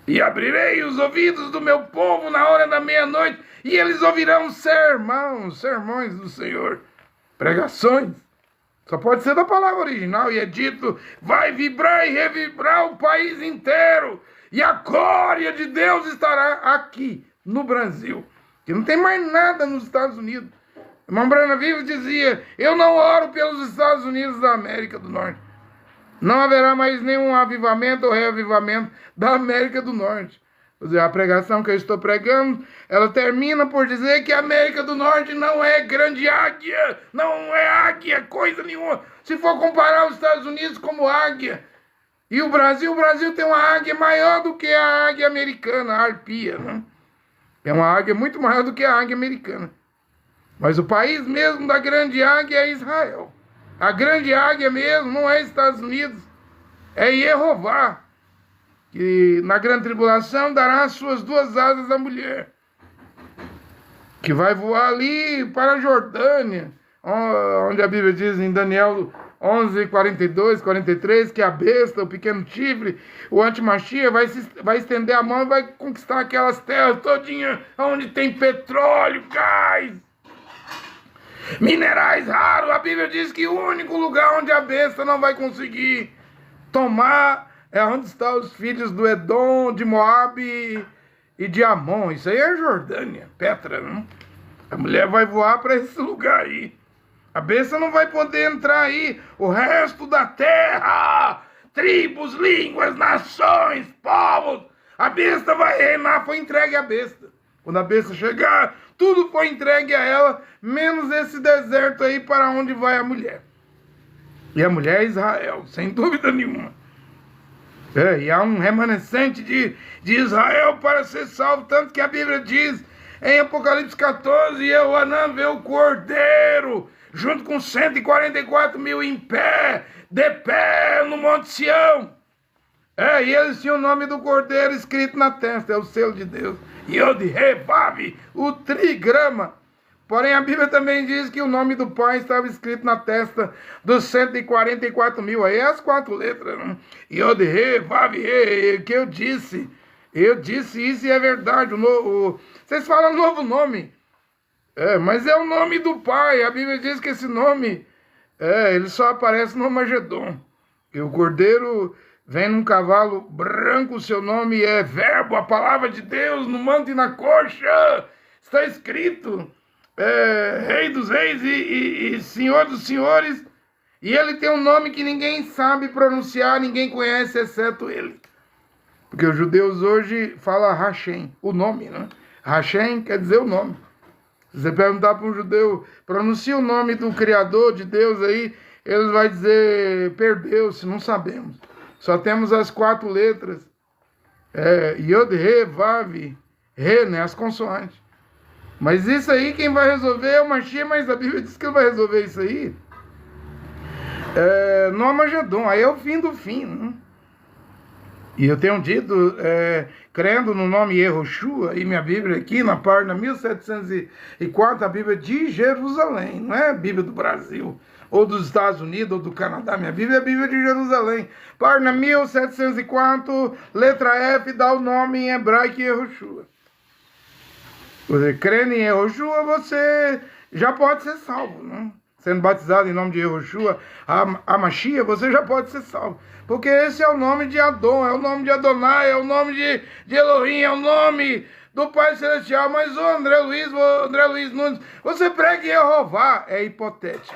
E abrirei os ouvidos do meu povo na hora da meia-noite, e eles ouvirão sermões do Senhor, pregações. Só pode ser da palavra original, e é dito, vai vibrar e revibrar o país inteiro, e a glória de Deus estará aqui, no Brasil. Que não tem mais nada nos Estados Unidos. O irmão Branham Vivo dizia, eu não oro pelos Estados Unidos da América do Norte. Não haverá mais nenhum avivamento ou reavivamento da América do Norte. Quer dizer, a pregação que eu estou pregando, ela termina por dizer que a América do Norte não é grande águia, não é águia, coisa nenhuma. Se for comparar os Estados Unidos como águia, e o Brasil tem uma águia maior do que a águia americana, a arpia, né? É uma águia muito maior do que a águia americana. Mas o país mesmo da grande águia é Israel. A grande águia mesmo não é Estados Unidos, é Jeová, que na grande tribulação dará as suas duas asas à mulher, que vai voar ali para a Jordânia, onde a Bíblia diz em Daniel 11, 42, 43, que a besta, o pequeno chifre, o antimachia, vai estender a mão e vai conquistar aquelas terras todinhas onde tem petróleo, gás, minerais raros. A Bíblia diz que o único lugar onde a besta não vai conseguir tomar é onde estão os filhos do Edom, de Moabe e de Amon. Isso aí é Jordânia, Petra, não? A mulher vai voar para esse lugar aí. A besta não vai poder entrar aí. O resto da terra, tribos, línguas, nações, povos, a besta vai reinar. Foi entregue à besta. Quando a besta chegar, tudo foi entregue a ela, menos esse deserto aí para onde vai a mulher. E a mulher é Israel, sem dúvida nenhuma. E há um remanescente de Israel para ser salvo, tanto que a Bíblia diz em Apocalipse 14, e Euanã vê o Cordeiro, junto com 144 mil em pé, de pé no Monte Sião. E eles tinham o nome do Cordeiro escrito na testa, é o selo de Deus. Yod-He-Vav, o trigrama. Porém, a Bíblia também diz que o nome do Pai estava escrito na testa dos 144 mil. Aí é as 4 letras, né? Yod-He-Vav-He, que eu disse isso e é verdade. Vocês falam novo nome. Mas é o nome do Pai. A Bíblia diz que esse nome, ele só aparece no Armagedon. E o Cordeiro vem num cavalo branco, o seu nome é Verbo, a palavra de Deus, no manto e na coxa. Está escrito, Rei dos Reis e Senhor dos Senhores. E ele tem um nome que ninguém sabe pronunciar, ninguém conhece, exceto ele. Porque os judeus hoje falam Hashem, o nome, né? Hashem quer dizer o nome. Se você perguntar para um judeu, pronuncia o nome do Criador de Deus aí, ele vai dizer, perdeu-se, não sabemos. Só temos as 4 letras. Yod-He-Vav, Re, né? As consoantes. Mas isso aí quem vai resolver é o Mashiach, mas a Bíblia diz que ele vai resolver isso aí no Armagedon. Aí é o fim do fim, né? E eu tenho dito, crendo no nome Yehoshua, e minha Bíblia aqui na página 1704, a Bíblia de Jerusalém, não é a Bíblia do Brasil, ou dos Estados Unidos, ou do Canadá. Minha Bíblia é a Bíblia de Jerusalém. Página 1704, letra F, dá o nome em hebraico Yehoshua. Você crendo em Yehoshua, você já pode ser salvo, né? Sendo batizado em nome de Yehoshua, a Mashiach, você já pode ser salvo. Porque esse é o nome de Adon, é o nome de Adonai, é o nome de Elohim, é o nome do Pai Celestial. Mas o André Luiz Nunes, você prega em Jeová, é hipotético.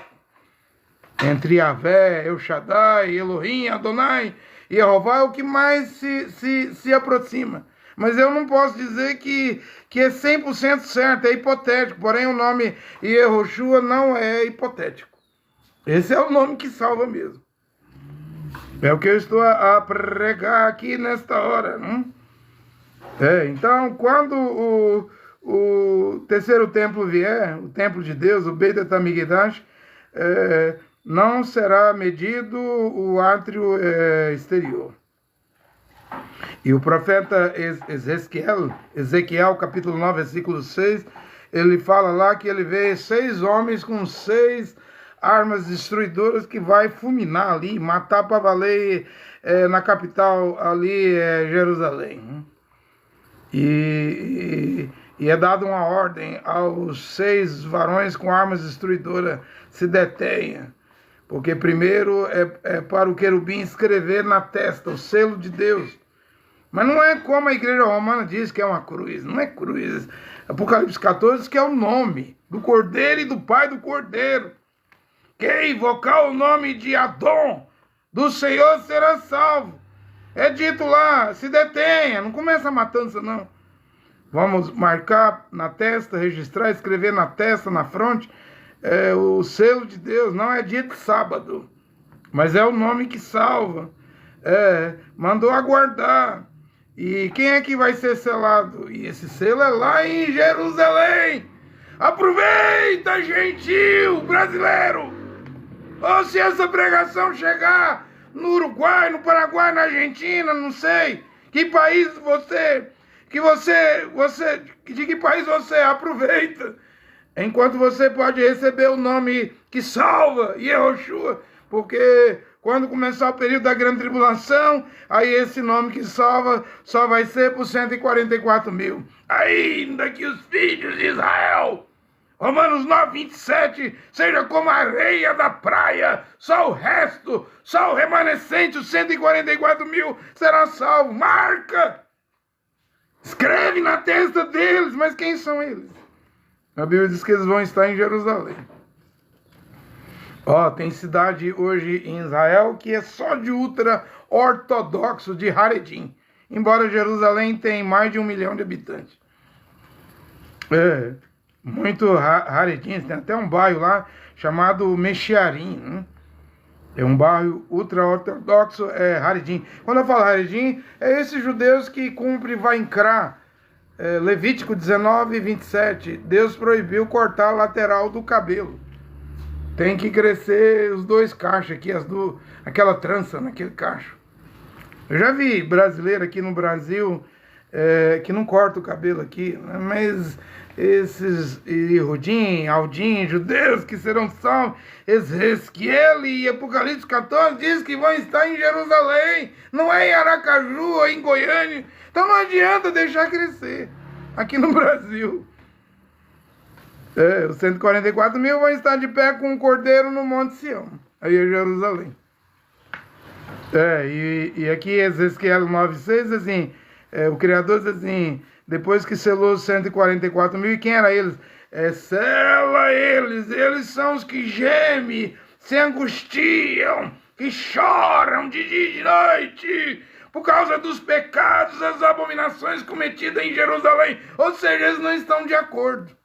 Entre Yahvé, El Shaddai, Elohim, Adonai e Jeová é o que mais se aproxima. Mas eu não posso dizer que é 100% certo, é hipotético. Porém, o nome Yehoshua não é hipotético. Esse é o nome que salva mesmo. É o que eu estou a pregar aqui nesta hora, né? Então, quando o terceiro templo vier, o templo de Deus, o Beit HaMikdash, não será medido o átrio exterior. E o profeta Ezequiel, capítulo 9, versículo 6, ele fala lá que ele vê 6 homens com 6 armas destruidoras que vai fulminar ali, matar para valer na capital ali, Jerusalém. E é dada uma ordem aos 6 varões com armas destruidoras se detenha. Porque primeiro é para o querubim escrever na testa o selo de Deus. Mas não é como a igreja romana diz que é uma cruz. Não é cruz. Apocalipse 14 diz que é o nome do Cordeiro e do Pai do Cordeiro. Quem invocar o nome de Adão, do Senhor, será salvo. É dito lá, se detenha, não começa a matança não. Vamos marcar na testa, registrar, escrever na testa, na fronte, o selo de Deus. Não é dia de sábado, mas é o nome que salva. Mandou aguardar. E quem é que vai ser selado? E esse selo é lá em Jerusalém. Aproveita, gentil brasileiro! Ou se essa pregação chegar no Uruguai, no Paraguai, na Argentina, não sei, que país de que país você aproveita, enquanto você pode receber o nome que salva, Yehoshua, porque quando começar o período da grande tribulação, aí esse nome que salva só vai ser por 144 mil. Ainda que os filhos de Israel, Romanos 9, 27, seja como a areia da praia, só o resto, só o remanescente, os 144 mil, será salvo. Marca! Escreve na testa deles, mas quem são eles? A Bíblia diz que eles vão estar em Jerusalém. Tem cidade hoje em Israel que é só de ultra-ortodoxo, de Haredim. Embora Jerusalém tenha mais de 1 milhão de habitantes. Muito Haredim. Tem até um bairro lá chamado Mechiarim, né? É um bairro ultra-ortodoxo, Haredim. Quando eu falo Haredim, é esses judeus que cumprem Vaikra, Levítico 19, 27. Deus proibiu cortar a lateral do cabelo. Tem que crescer os 2 cachos aqui, aquela trança naquele cacho. Eu já vi brasileiro aqui no Brasil que não corta o cabelo aqui, né? Mas esses Yehudim, Aldim, judeus que serão salvos, Ezequiel e Apocalipse 14 diz que vão estar em Jerusalém, não é em Aracaju ou em Goiânia. Então não adianta deixar crescer aqui no Brasil. Os 144 mil vão estar de pé com o Cordeiro no Monte Sião, aí é Jerusalém. E aqui Ezequiel 9,6 assim, o Criador diz assim, depois que selou os 144 mil, e quem era eles? Sela eles são os que gemem, se angustiam, que choram de dia e de noite, por causa dos pecados, as abominações cometidas em Jerusalém. Ou seja, eles não estão de acordo.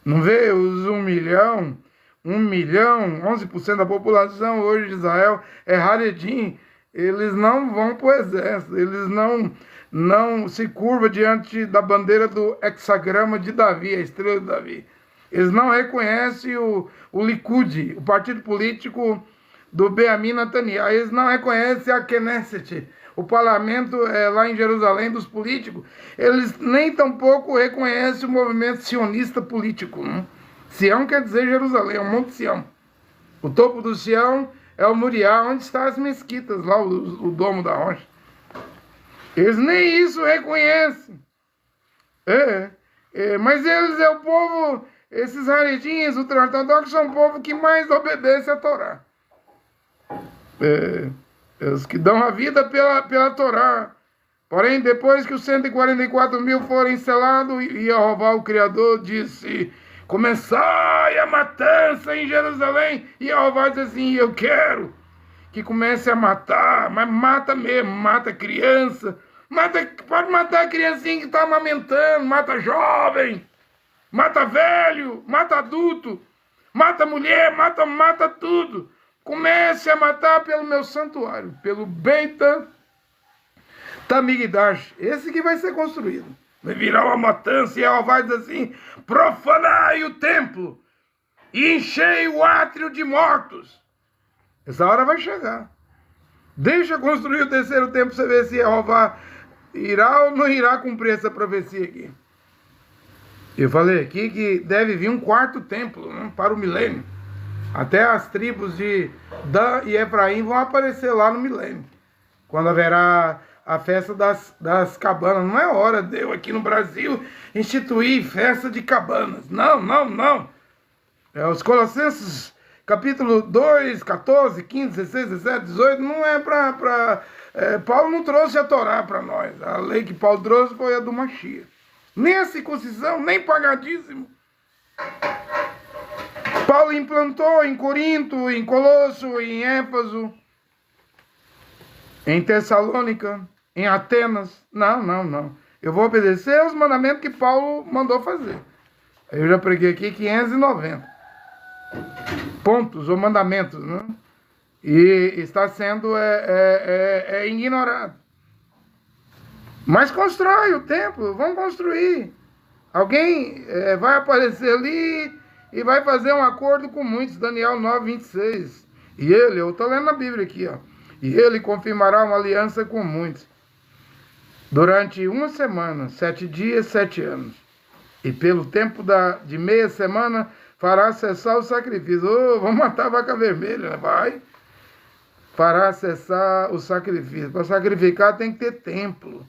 Não vê os 1 milhão, 11% da população hoje de Israel é Haredim. Eles não vão para o exército, eles não se curvam diante da bandeira do hexagrama de Davi, a estrela de Davi. Eles não reconhecem o Likud, o partido político do Benjamin Netanyahu. Eles não reconhecem a Knesset, o parlamento lá em Jerusalém dos políticos. Eles nem tampouco reconhecem o movimento sionista político. Né? Sião quer dizer Jerusalém, é o Monte Sião. O topo do Sião é o Moriá, onde estão as mesquitas, lá o domo da rocha. Eles nem isso reconhecem. Mas eles o povo, esses haredinhos ultra-ortodoxos, são o povo que mais obedece a Torá. Os que dão a vida pela Torá. Porém, depois que os 144 mil forem selados, Jeová, o Criador, disse: começai a matança em Jerusalém. E Jeová diz assim: eu quero que comece a matar, mas mata mesmo, mata criança, pode matar a criancinha que está amamentando, mata jovem, mata velho, mata adulto, mata mulher, mata tudo. Comece a matar pelo meu santuário, pelo Beit Tamigdash, esse que vai ser construído. Vai virar uma matança e ela vai dizer assim: profanai o templo e enchei o átrio de mortos. Essa hora vai chegar. Deixa construir o terceiro templo para você ver se Jeová irá ou não irá cumprir essa profecia aqui. Eu falei aqui que deve vir um quarto templo, né, para o milênio. Até as tribos de Dan e Efraim vão aparecer lá no milênio, quando haverá a festa das cabanas. Não é hora de eu aqui no Brasil instituir festa de cabanas. Não, não, não. Os Colossenses, capítulo 2, 14, 15, 16, 17, 18, não é para... Paulo não trouxe a Torá para nós. A lei que Paulo trouxe foi a do Mashiach. Nem a circuncisão, nem pagadíssimo. Paulo implantou em Corinto, em Colosso, em Éfeso, em Tessalônica, em Atenas. Não, não, não. Eu vou obedecer aos mandamentos que Paulo mandou fazer. Eu já preguei aqui 590 pontos ou mandamentos, né? E está sendo ignorado. Mas constrói o templo, vamos construir. Alguém vai aparecer ali e vai fazer um acordo com muitos. Daniel 9, 26. E ele, eu estou lendo na Bíblia aqui, ó. E ele confirmará uma aliança com muitos. Durante uma semana, 7 dias, 7 anos. E pelo tempo de meia semana, fará cessar o sacrifício. Vamos matar a vaca vermelha, né? Vai. Fará cessar o sacrifício. Para sacrificar tem que ter templo.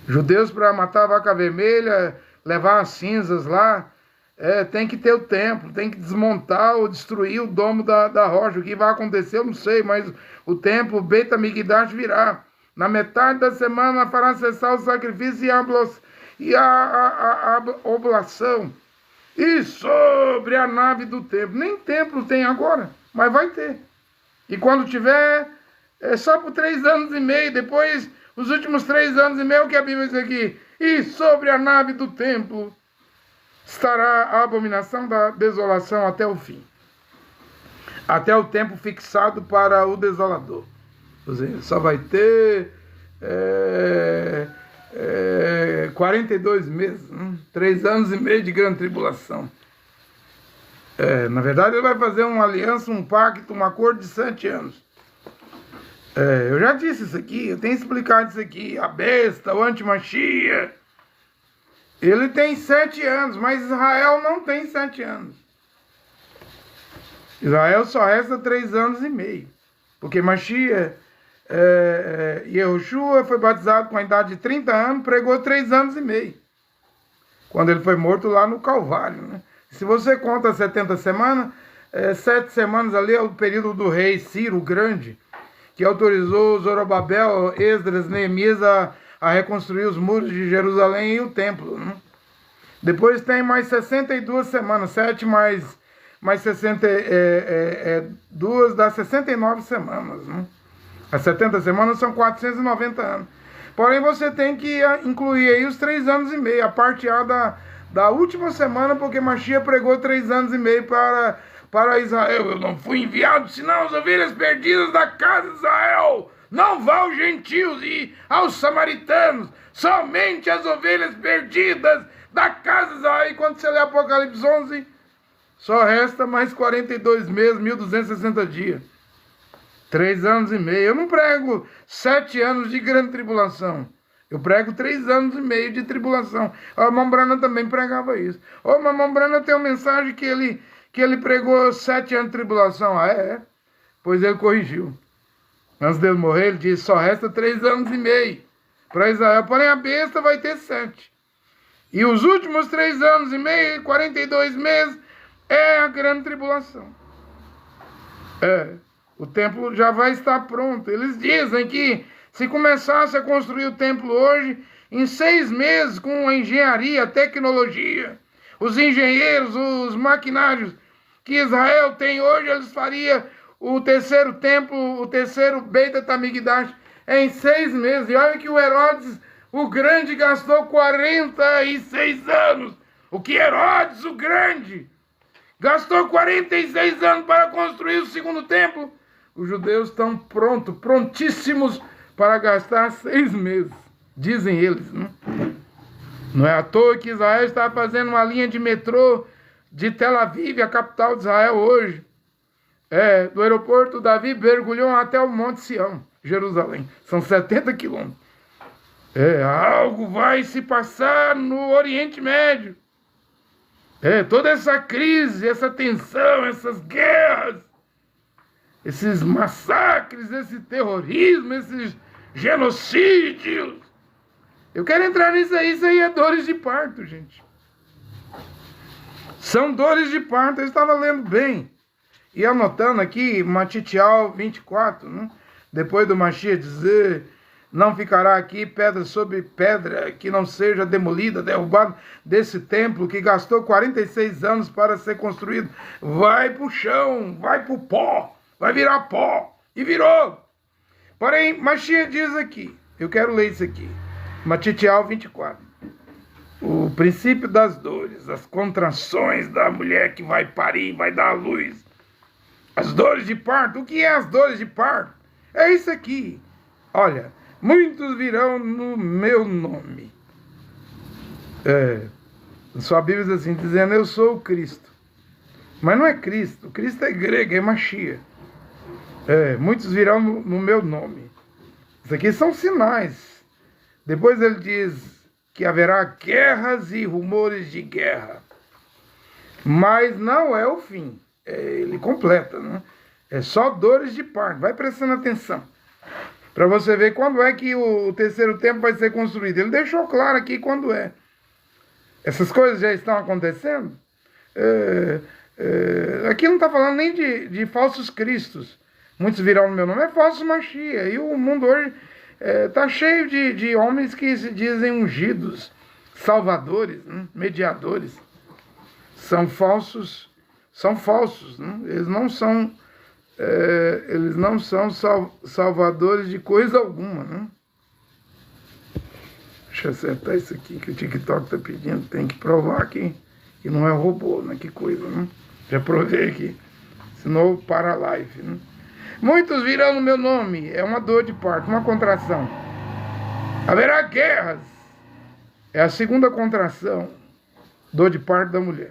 Judeus, para matar a vaca vermelha, levar as cinzas lá, tem que ter o templo, tem que desmontar ou destruir o domo da rocha. O que vai acontecer eu não sei, mas o templo, o Beit HaMikdash virá. Na metade da semana fará cessar o sacrifício e a oblação. E sobre a nave do templo. Nem templo tem agora, mas vai ter. E quando tiver, é só por 3 anos e meio. Depois, os últimos 3 anos e meio, o que a Bíblia diz aqui? E sobre a nave do templo estará a abominação da desolação até o fim. Até o tempo fixado para o desolador. Ou seja, só vai ter 42 meses, 3 anos e meio de grande tribulação. Na verdade, ele vai fazer uma aliança, um pacto, um acordo de 7 anos. Eu já disse isso aqui, eu tenho explicado isso aqui. A besta, o anti-Mashiach, ele tem 7 anos, mas Israel não tem 7 anos. Israel só resta 3 anos e meio. Porque Mashiach, Yehoshua foi batizado com a idade de 30 anos, pregou 3 anos e meio. Quando ele foi morto lá no Calvário, né? Se você conta 70 semanas, 7 semanas ali é o período do rei Ciro o Grande, que autorizou Zorobabel, Esdras, Neemias a reconstruir os muros de Jerusalém e o templo, né? Depois tem mais 62 semanas, 7 mais 62 dá 69 semanas, né? As 70 semanas são 490 anos. Porém, você tem que incluir aí os 3 anos e meio, a parte A da última semana, porque Mashiach pregou 3 anos e meio para Israel. Eu não fui enviado, senão as ovelhas perdidas da casa de Israel. Não vá aos gentios e aos samaritanos, somente as ovelhas perdidas da casa de Israel. E quando você lê Apocalipse 11, só resta mais 42 meses, 1260 dias. 3 anos e meio. Eu não prego 7 anos de grande tribulação. Eu prego 3 anos e meio de tribulação. O irmão Branham também pregava isso. O irmão Branham tem uma mensagem que ele pregou 7 anos de tribulação. Pois ele corrigiu. Antes dele morrer, ele disse, só resta 3 anos e meio para Israel. Porém, a besta vai ter 7. E os últimos 3 anos e meio, 42 meses, é a grande tribulação. O templo já vai estar pronto. Eles dizem que se começasse a construir o templo hoje, em 6 meses, com a engenharia, a tecnologia, os engenheiros, os maquinários que Israel tem hoje, eles fariam o terceiro templo, o terceiro Beit HaMikdash em 6 meses. E olha que o Herodes, o Grande, gastou 46 anos. O que Herodes, o Grande, gastou 46 anos para construir o segundo templo. Os judeus estão prontíssimos para gastar 6 meses, dizem eles, né? Não é à toa que Israel está fazendo uma linha de metrô de Tel Aviv, a capital de Israel hoje. Do aeroporto Davi Bergulhon até o Monte Sião. Jerusalém. São 70 quilômetros. Algo vai se passar no Oriente Médio. Toda essa crise, essa tensão, essas guerras, esses massacres, esse terrorismo, esses genocídios. Eu quero entrar nisso aí. Isso aí é dores de parto, gente. São dores de parto. Eu estava lendo bem e anotando aqui, Matitial 24, né? Depois do Mashiach dizer: não ficará aqui pedra sobre pedra que não seja demolida, derrubada desse templo que gastou 46 anos para ser construído. Vai para o chão, vai para o pó, vai virar pó. E virou. Porém, Mashiach diz aqui, eu quero ler isso aqui, Matitial 24. O princípio das dores, as contrações da mulher que vai parir, vai dar à luz. As dores de parto. O que é as dores de parto? É isso aqui. Olha, muitos virão no meu nome. Sua Bíblia diz assim, dizendo: eu sou o Cristo. Mas não é Cristo. Cristo é grego, é Mashiach. Muitos virão no meu nome. Isso aqui são sinais. Depois ele diz que haverá guerras e rumores de guerra. Mas não é o fim. Ele completa, né? É só dores de parto. Vai prestando atenção. Para você ver quando é que o terceiro templo vai ser construído. Ele deixou claro aqui quando é. Essas coisas já estão acontecendo. Aqui não está falando nem de falsos cristos. Muitos virão no meu nome. É falso Mashiach. E o mundo hoje está cheio de homens que se dizem ungidos, salvadores, né? Mediadores. São falsos. Né? Eles não são salvadores de coisa alguma, né? Deixa eu acertar isso aqui que o TikTok está pedindo. Tem que provar que não é robô, né? Que coisa, né? Já provei aqui. Senão para a live, né? Muitos virão no meu nome. É uma dor de parto, uma contração. Haverá guerras. É a segunda contração. Dor de parto da mulher.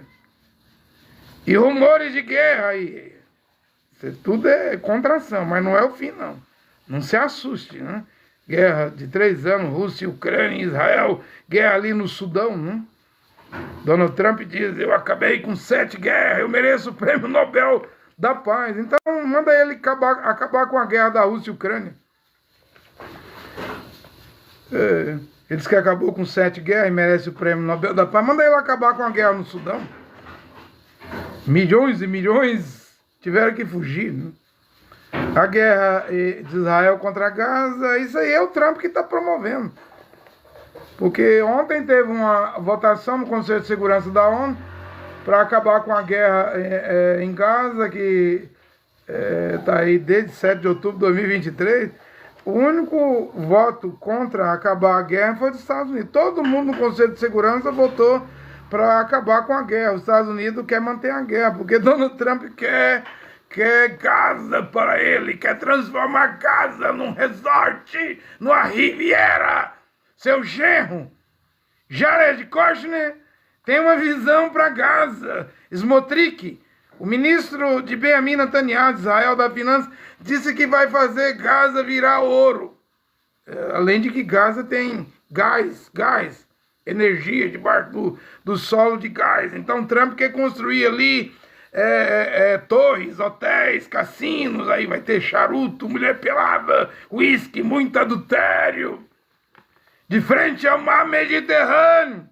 E rumores de guerra aí. Isso tudo é contração, mas não é o fim, não. Não se assuste, né? Guerra de 3 anos, Rússia, Ucrânia, Israel, guerra ali no Sudão, né? Donald Trump diz: eu acabei com 7 guerras, eu mereço o prêmio Nobel da Paz. Então manda ele acabar com a guerra da Rússia e Ucrânia. Ele diz que acabou com 7 guerras e merece o prêmio Nobel da Paz. Manda ele acabar com a guerra no Sudão. Milhões e milhões tiveram que fugir, né? A guerra de Israel contra Gaza, isso aí é o Trump que está promovendo. Porque ontem teve uma votação no Conselho de Segurança da ONU para acabar com a guerra em Gaza, que está aí desde 7 de outubro de 2023. O único voto contra acabar a guerra foi dos Estados Unidos. Todo mundo no Conselho de Segurança votou para acabar com a guerra. Os Estados Unidos quer manter a guerra, porque Donald Trump quer Gaza para ele, quer transformar Gaza num resort, numa Riviera. Seu genro, Jared Kushner, tem uma visão para Gaza. Smotrich, o ministro de Benjamin Netanyahu, de Israel, da Finança, disse que vai fazer Gaza virar ouro. Além de que Gaza tem gás, energia debaixo do solo de gás. Então Trump quer construir ali torres, hotéis, cassinos, aí vai ter charuto, mulher pelada, uísque, muito adultério, de frente ao mar Mediterrâneo.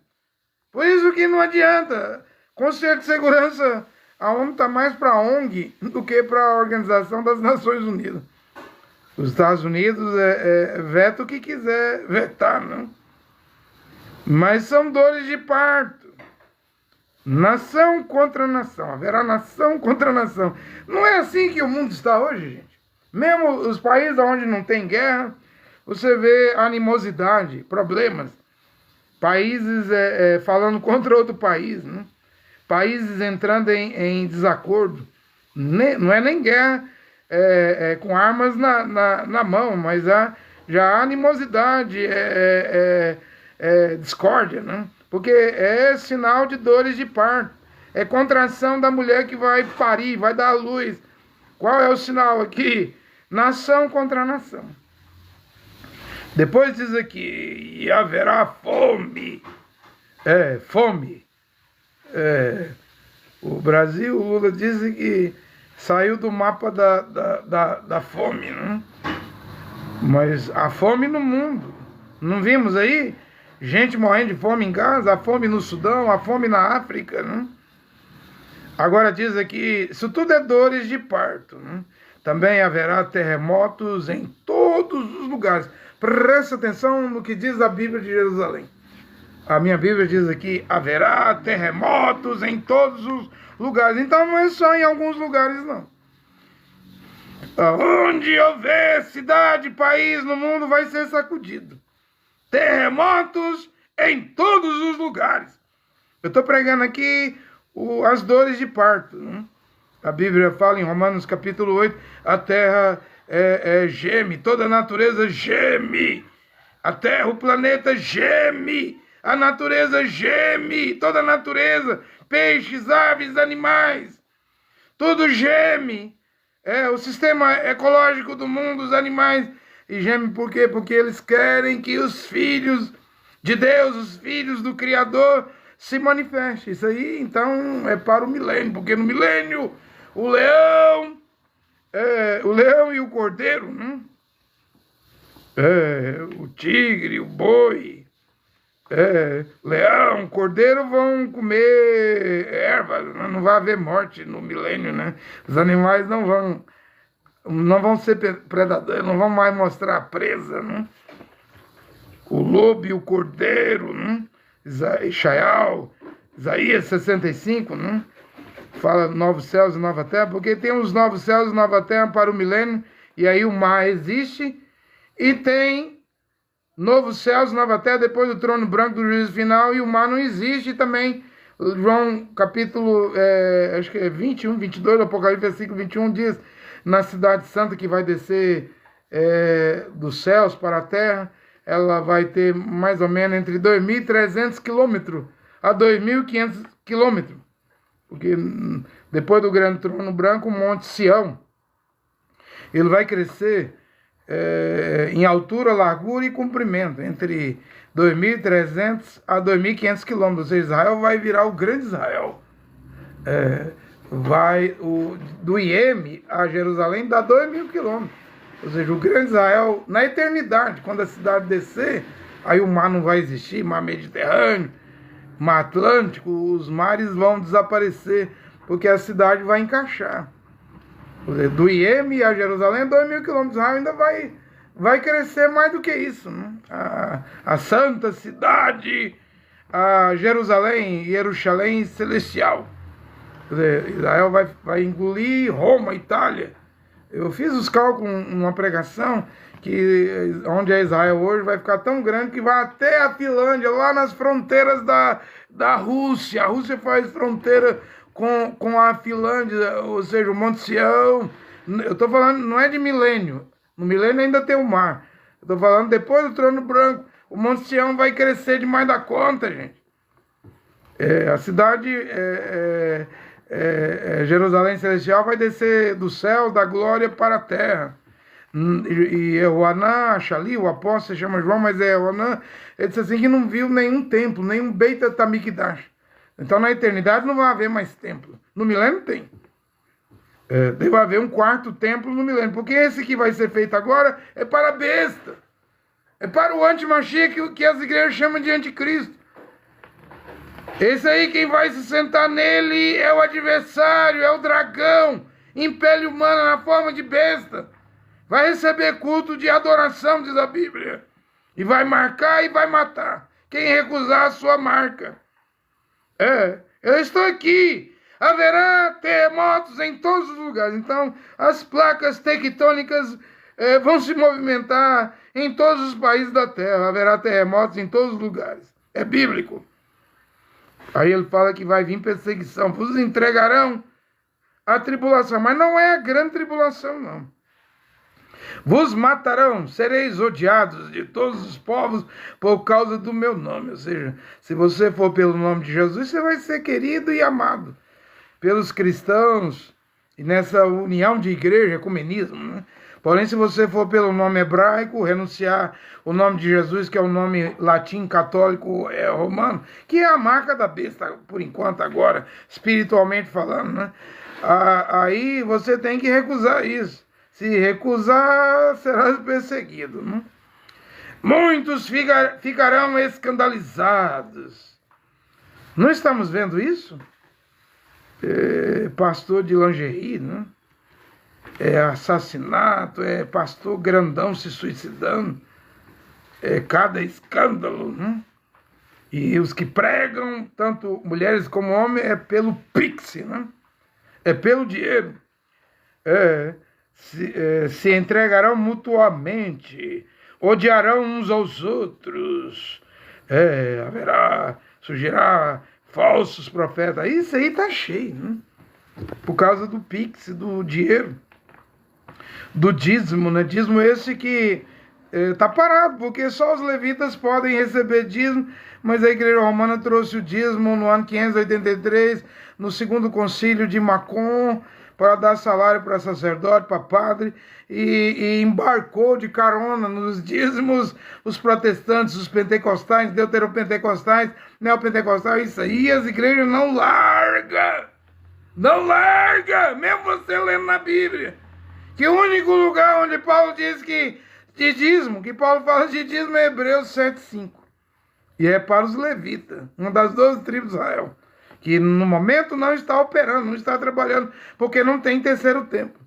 Por isso que não adianta. Conselho de Segurança, a ONU está mais para a ONG do que para a Organização das Nações Unidas. Os Estados Unidos veta o que quiser vetar, não? Mas são dores de parto. Nação contra nação. Haverá nação contra nação. Não é assim que o mundo está hoje, gente. Mesmo os países onde não tem guerra, você vê animosidade, problemas. Países falando contra outro país, né? Países entrando em desacordo. Não é nem guerra com armas na mão, mas já há animosidade, discórdia, né? Porque é sinal de dores de parto. É contração da mulher que vai parir, vai dar à luz. Qual é o sinal aqui? Nação contra nação. Depois diz aqui, e haverá fome. Fome. O Brasil, o Lula diz que saiu do mapa da fome, né? Mas a fome no mundo. Não vimos aí? Gente morrendo de fome em Gaza, a fome no Sudão, a fome na África, né? Agora diz aqui, isso tudo é dores de parto, né? Também haverá terremotos em todos os lugares. Presta atenção no que diz a Bíblia de Jerusalém. A minha Bíblia diz aqui, haverá terremotos em todos os lugares. Então não é só em alguns lugares, não. Onde houver cidade, país no mundo vai ser sacudido. Terremotos em todos os lugares. Eu estou pregando aqui as dores de parto, né? A Bíblia fala em Romanos capítulo 8, a terra geme, toda a natureza geme. A terra, o planeta geme. A natureza geme, toda a natureza, peixes, aves, animais, tudo geme. O sistema ecológico do mundo, os animais, e geme por quê? Porque eles querem que os filhos de Deus, os filhos do Criador, se manifestem. Isso aí, então, é para o milênio, porque no milênio, o leão e o cordeiro, né? O tigre, o boi, leão, cordeiro vão comer erva, não vai haver morte no milênio, né? Os animais não vão ser predadores, não vão mais mostrar a presa, né? O lobo e o cordeiro, né? Isaías 65, né? Fala novos céus e nova terra, porque tem os novos céus e nova terra para o milênio, e aí o mar existe, e tem novos céus, nova terra, depois do trono branco do juízo final, e o mar não existe também. João capítulo, acho que é 21, 22, Apocalipse versículo 21, diz, na cidade santa que vai descer dos céus para a terra, ela vai ter mais ou menos entre 2.300 quilômetros a 2.500 quilômetros. Porque depois do grande trono branco, o Monte Sião, ele vai crescer em altura, largura e comprimento, entre 2.300 a 2.500 quilômetros. Ou seja, Israel vai virar o grande Israel. Do Ieme a Jerusalém dá 2.000 quilômetros. Ou seja, o grande Israel, na eternidade, quando a cidade descer, aí o mar não vai existir, mar Mediterrâneo, mar Atlântico, os mares vão desaparecer, porque a cidade vai encaixar. Do Ieme a Jerusalém, 2.000 quilômetros. Israel ainda vai crescer mais do que isso, né? A santa cidade, a Jerusalém celestial. Israel vai engolir Roma, Itália. Eu fiz os cálculos numa pregação que onde é Israel hoje vai ficar tão grande que vai até a Finlândia, lá nas fronteiras da Rússia. A Rússia faz fronteira com a Finlândia, ou seja, o Monte Sião. Eu estou falando, não é de milênio. No milênio ainda tem o mar. Eu estou falando depois do trono branco. O Monte Sião vai crescer demais da conta, gente. A cidade Jerusalém Celestial vai descer do céu, da glória para a terra. E Euanã, Achali, o apóstolo se chama João, mas Euanã, ele disse assim que não viu nenhum templo, nenhum Beit Tamikdash. Então na eternidade não vai haver mais templo. No milênio tem. Deve haver um quarto templo no milênio, porque esse que vai ser feito agora é para a besta. É para o anti-Mashiach que as igrejas chamam de anticristo. Esse aí, quem vai se sentar nele é o adversário, é o dragão, em pele humana, na forma de besta. Vai receber culto de adoração, diz a Bíblia. E vai marcar e vai matar quem recusar a sua marca. Eu estou aqui. Haverá terremotos em todos os lugares. Então, as placas tectônicas vão se movimentar em todos os países da terra. Haverá terremotos em todos os lugares. É bíblico. Aí ele fala que vai vir perseguição. Vos entregarão a tribulação. Mas não é a grande tribulação, não. Vos matarão, sereis odiados de todos os povos por causa do meu nome. Ou seja, se você for pelo nome de Jesus, você vai ser querido e amado pelos cristãos. E nessa união de igreja, ecumenismo, né? Porém, se você for pelo nome hebraico, renunciar o nome de Jesus, que é o nome latim católico romano, que é a marca da besta, por enquanto, agora, espiritualmente falando, né? Aí você tem que recusar isso. Se recusar, será perseguido, né? Muitos ficarão escandalizados. Não estamos vendo isso? Pastor de lingerie, né? Assassinato, pastor grandão se suicidando, cada escândalo, né? E os que pregam, tanto mulheres como homens, é pelo Pix, né? É pelo dinheiro. Se entregarão mutuamente, odiarão uns aos outros, surgirá falsos profetas. Isso aí tá cheio, né? Por causa do Pix, do dinheiro, do dízimo, né? Dízimo esse que tá parado, porque só os levitas podem receber dízimo, mas a Igreja Romana trouxe o dízimo no ano 583, no segundo concílio de Macon, para dar salário para sacerdote, para padre, e embarcou de carona nos dízimos os protestantes, os pentecostais, deuteropentecostais, neopentecostais, isso aí as igrejas não largam. Não larga, mesmo você lendo na Bíblia, que o único lugar onde Paulo diz que de dízimo, que Paulo fala de dízimo é Hebreus 7,5. E é para os levitas, uma das 12 tribos de Israel, que no momento não está operando, não está trabalhando, porque não tem terceiro tempo.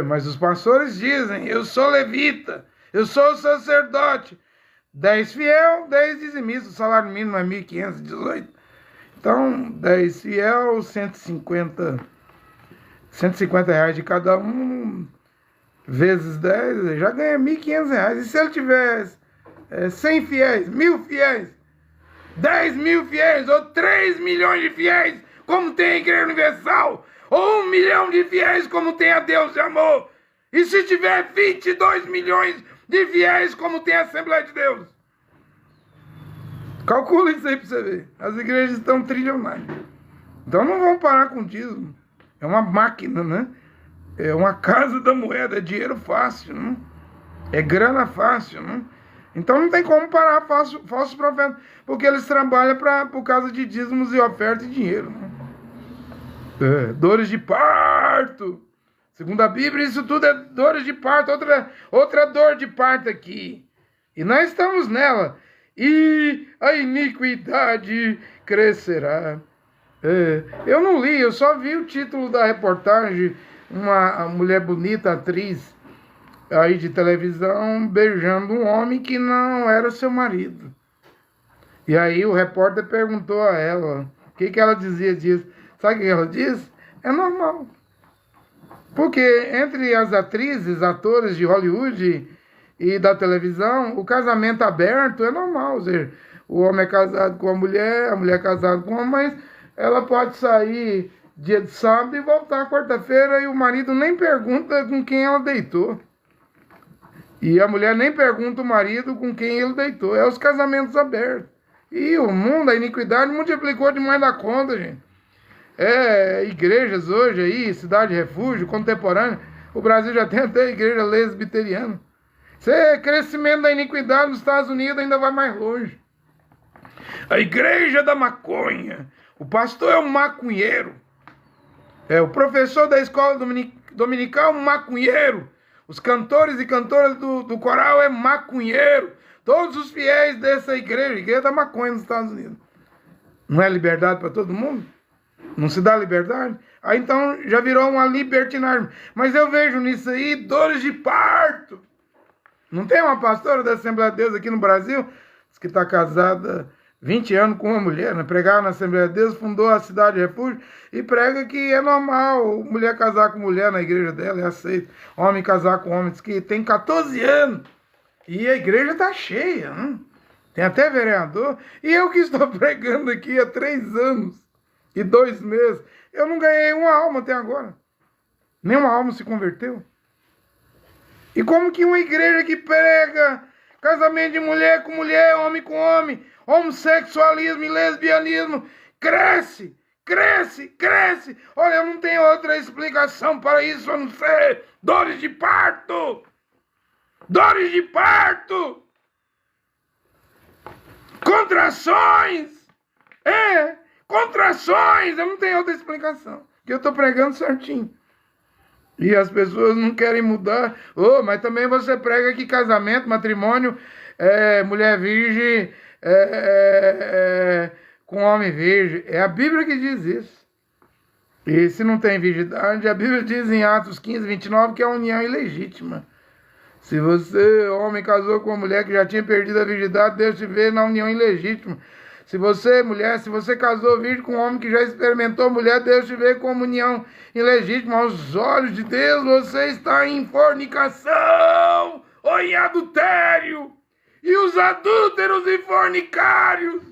Mas os pastores dizem, eu sou levita, eu sou sacerdote, 10 fiel, 10 dizimistas, o salário mínimo é 1.518. Então, 10 fiel, 150 reais de cada um, vezes 10, já ganha 1.500 reais. E se ele tivesse 100 fiéis, 1.000 fiéis, 10 mil fiéis, ou 3 milhões de fiéis, como tem a Igreja Universal, ou 1 milhão de fiéis, como tem a Deus de Amor, e se tiver 22 milhões de fiéis, como tem a Assembleia de Deus? Calcula isso aí para você ver. As igrejas estão trilionárias. Então não vão parar com dízimo. É uma máquina, né? É uma casa da moeda, é dinheiro fácil, né? É grana fácil, né? Então não tem como parar falsos profetas, porque eles trabalham por causa de dízimos e oferta e dinheiro, né? Dores de parto. Segundo a Bíblia, isso tudo é dores de parto. Outra dor de parto aqui. E nós estamos nela. E a iniquidade crescerá. Eu não li, eu só vi o título da reportagem, uma mulher bonita, atriz aí de televisão, beijando um homem que não era seu marido. E aí o repórter perguntou a ela, o que ela dizia disso? Sabe o que ela disse? É normal. Porque entre as atrizes, atores de Hollywood e da televisão, o casamento aberto é normal. Ou seja, o homem é casado com a mulher é casada com o homem, mas ela pode sair dia de sábado e voltar quarta-feira e o marido nem pergunta com quem ela deitou. E a mulher nem pergunta o marido com quem ele deitou. É os casamentos abertos. E o mundo, a iniquidade multiplicou demais da conta, gente. Igrejas hoje aí, cidade refúgio, contemporânea. O Brasil já tem até igreja lesbiteriana. Crescimento da iniquidade nos Estados Unidos ainda vai mais longe. A igreja da maconha. O pastor é um maconheiro. O professor da escola dominical é um maconheiro. Os cantores e cantoras do coral é maconheiro. Todos os fiéis dessa igreja da maconha nos Estados Unidos. Não é liberdade para todo mundo? Não se dá liberdade? Aí então já virou uma libertinagem. Mas eu vejo nisso aí dores de parto. Não tem uma pastora da Assembleia de Deus aqui no Brasil que está casada 20 anos com uma mulher, né? Pregava na Assembleia de Deus, fundou a Cidade de Refúgio e prega que é normal mulher casar com mulher na igreja dela, é aceito. Homem casar com homem, diz que tem 14 anos. E a igreja está cheia, né? Tem até vereador. E eu que estou pregando aqui há 3 anos e 2 meses, eu não ganhei uma alma até agora. Nenhuma alma se converteu. E como que uma igreja que prega casamento de mulher com mulher, homem com homem, homossexualismo e lesbianismo cresce, cresce, cresce. Olha, eu não tenho outra explicação para isso a não ser dores de parto. Dores de parto. Contrações. Contrações. Eu não tenho outra explicação. Que eu estou pregando certinho. E as pessoas não querem mudar. Mas também você prega que casamento, matrimônio, mulher virgem, com homem virgem. É a Bíblia que diz isso. E se não tem virgindade, a Bíblia diz em Atos 15, 29 que é a união ilegítima. Se você, homem, casou com uma mulher que já tinha perdido a virgindade, Deus te vê na união ilegítima. Se você, mulher, se você casou virgem com um homem que já experimentou mulher, Deus te vê como união ilegítima. Aos olhos de Deus, você está em fornicação ou em adultério. E os adúlteros e fornicários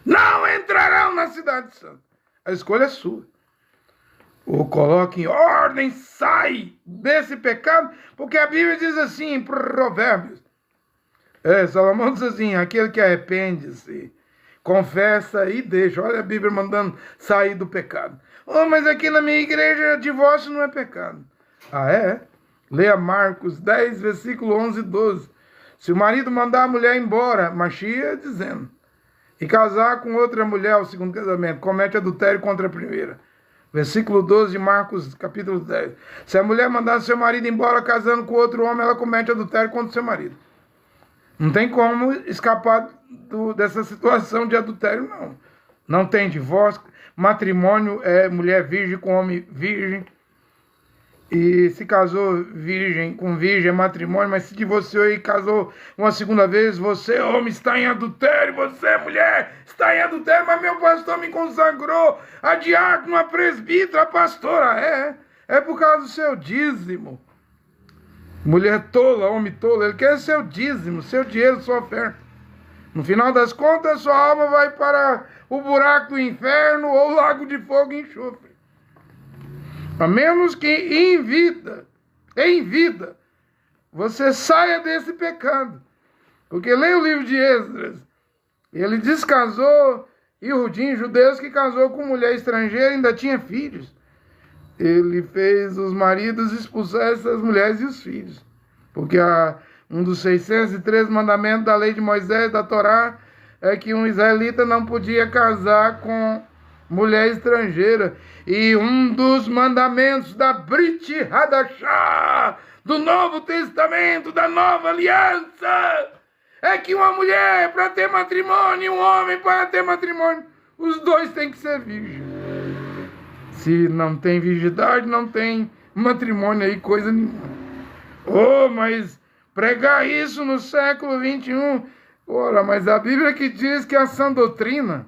não entrarão na cidade santa. A escolha é sua. Ou coloque em ordem, sai desse pecado, porque a Bíblia diz assim em Provérbios. Salomão diz assim, aquele que arrepende-se, confessa e deixa. Olha a Bíblia mandando sair do pecado. Mas aqui na minha igreja, divórcio não é pecado. É? Leia Marcos 10, versículo 11 e 12. Se o marido mandar a mulher embora, Machia dizendo, e casar com outra mulher ao segundo casamento, comete adultério contra a primeira. Versículo 12 de Marcos, capítulo 10. Se a mulher mandar seu marido embora casando com outro homem, ela comete adultério contra seu marido. Não tem como escapar dessa situação de adultério, não. Não tem divórcio. Matrimônio é mulher virgem com homem virgem. E se casou virgem com virgem é matrimônio, mas se divorciou e casou uma segunda vez, você, homem, está em adultério, você, mulher, está em adultério, mas meu pastor me consagrou a diácono, a presbítero, a pastora. É por causa do seu dízimo. Mulher tola, homem tolo, ele quer seu dízimo, seu dinheiro, sua oferta. No final das contas, sua alma vai para o buraco do inferno ou o lago de fogo e enxofre. A menos que em vida, você saia desse pecado. Porque leia o livro de Esdras. Ele descasou Iudim, judeus que casou com mulher estrangeira e ainda tinha filhos. Ele fez os maridos expulsar essas mulheres e os filhos. Porque um dos 613 mandamentos da lei de Moisés, da Torá, é que um israelita não podia casar com mulher estrangeira. E um dos mandamentos da Brit Hadashah, do Novo Testamento, da Nova Aliança, é que uma mulher para ter matrimônio e um homem para ter matrimônio, os dois têm que ser virgens. Se não tem virgindade, não tem matrimônio aí, coisa nenhuma. Mas pregar isso no século 21, mas a Bíblia que diz que a sã doutrina,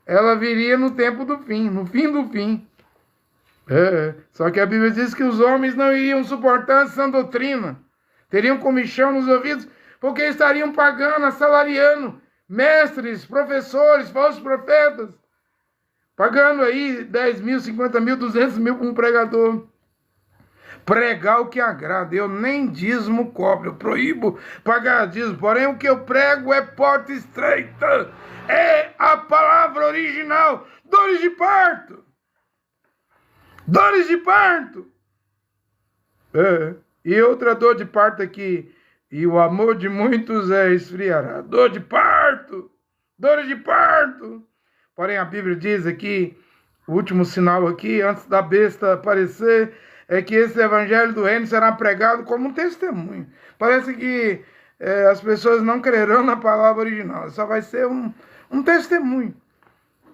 ela viria no tempo do fim, no fim do fim. Só que a Bíblia diz que os homens não iriam suportar a sã doutrina, teriam comichão nos ouvidos, porque estariam pagando, assalariando mestres, professores, falsos profetas, pagando aí 10 mil, 50 mil, 200 mil para um pregador. Pregar o que agrada. Eu nem dízimo cobro. Eu proíbo pagar dízimo. Porém, o que eu prego é porta estreita. É a palavra original. Dores de parto. Dores de parto. E outra dor de parto aqui. E o amor de muitos esfriará. Dor de parto. Dores de parto. Porém, a Bíblia diz aqui, o último sinal aqui, antes da besta aparecer, é que esse evangelho do reino será pregado como um testemunho. Parece que as pessoas não crerão na palavra original. Só vai ser um testemunho.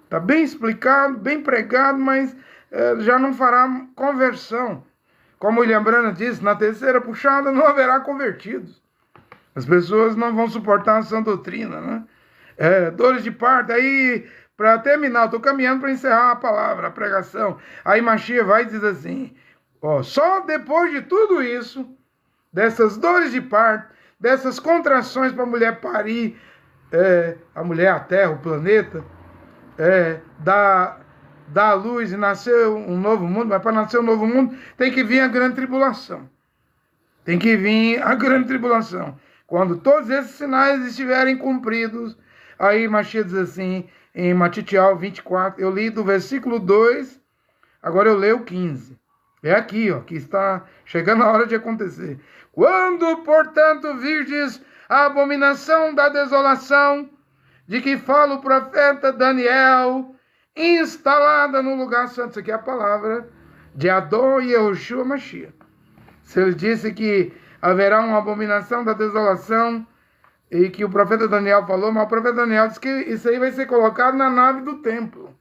Está bem explicado, bem pregado, mas já não fará conversão. Como William Branham disse, na terceira puxada não haverá convertidos. As pessoas não vão suportar a sã doutrina, né? Dores de parto. Aí, para terminar, estou caminhando para encerrar a palavra, a pregação. Aí Machia vai e diz assim, só depois de tudo isso, dessas dores de parto, dessas contrações para a mulher parir, a mulher, a terra, o planeta, dar à luz e nascer um novo mundo, mas para nascer um novo mundo tem que vir a grande tribulação. Tem que vir a grande tribulação. Quando todos esses sinais estiverem cumpridos, Aí Mashiach diz assim, em Matitial 24, eu li do versículo 2, agora eu leio o 15. É aqui, ó, que está chegando a hora de acontecer. Quando, portanto, virdes a abominação da desolação, de que fala o profeta Daniel, instalada no lugar santo. Isso aqui é a palavra de Adon e Yehoshua Mashiach. Se ele disse que haverá uma abominação da desolação, e que o profeta Daniel falou, mas o profeta Daniel disse que isso aí vai ser colocado na nave do templo.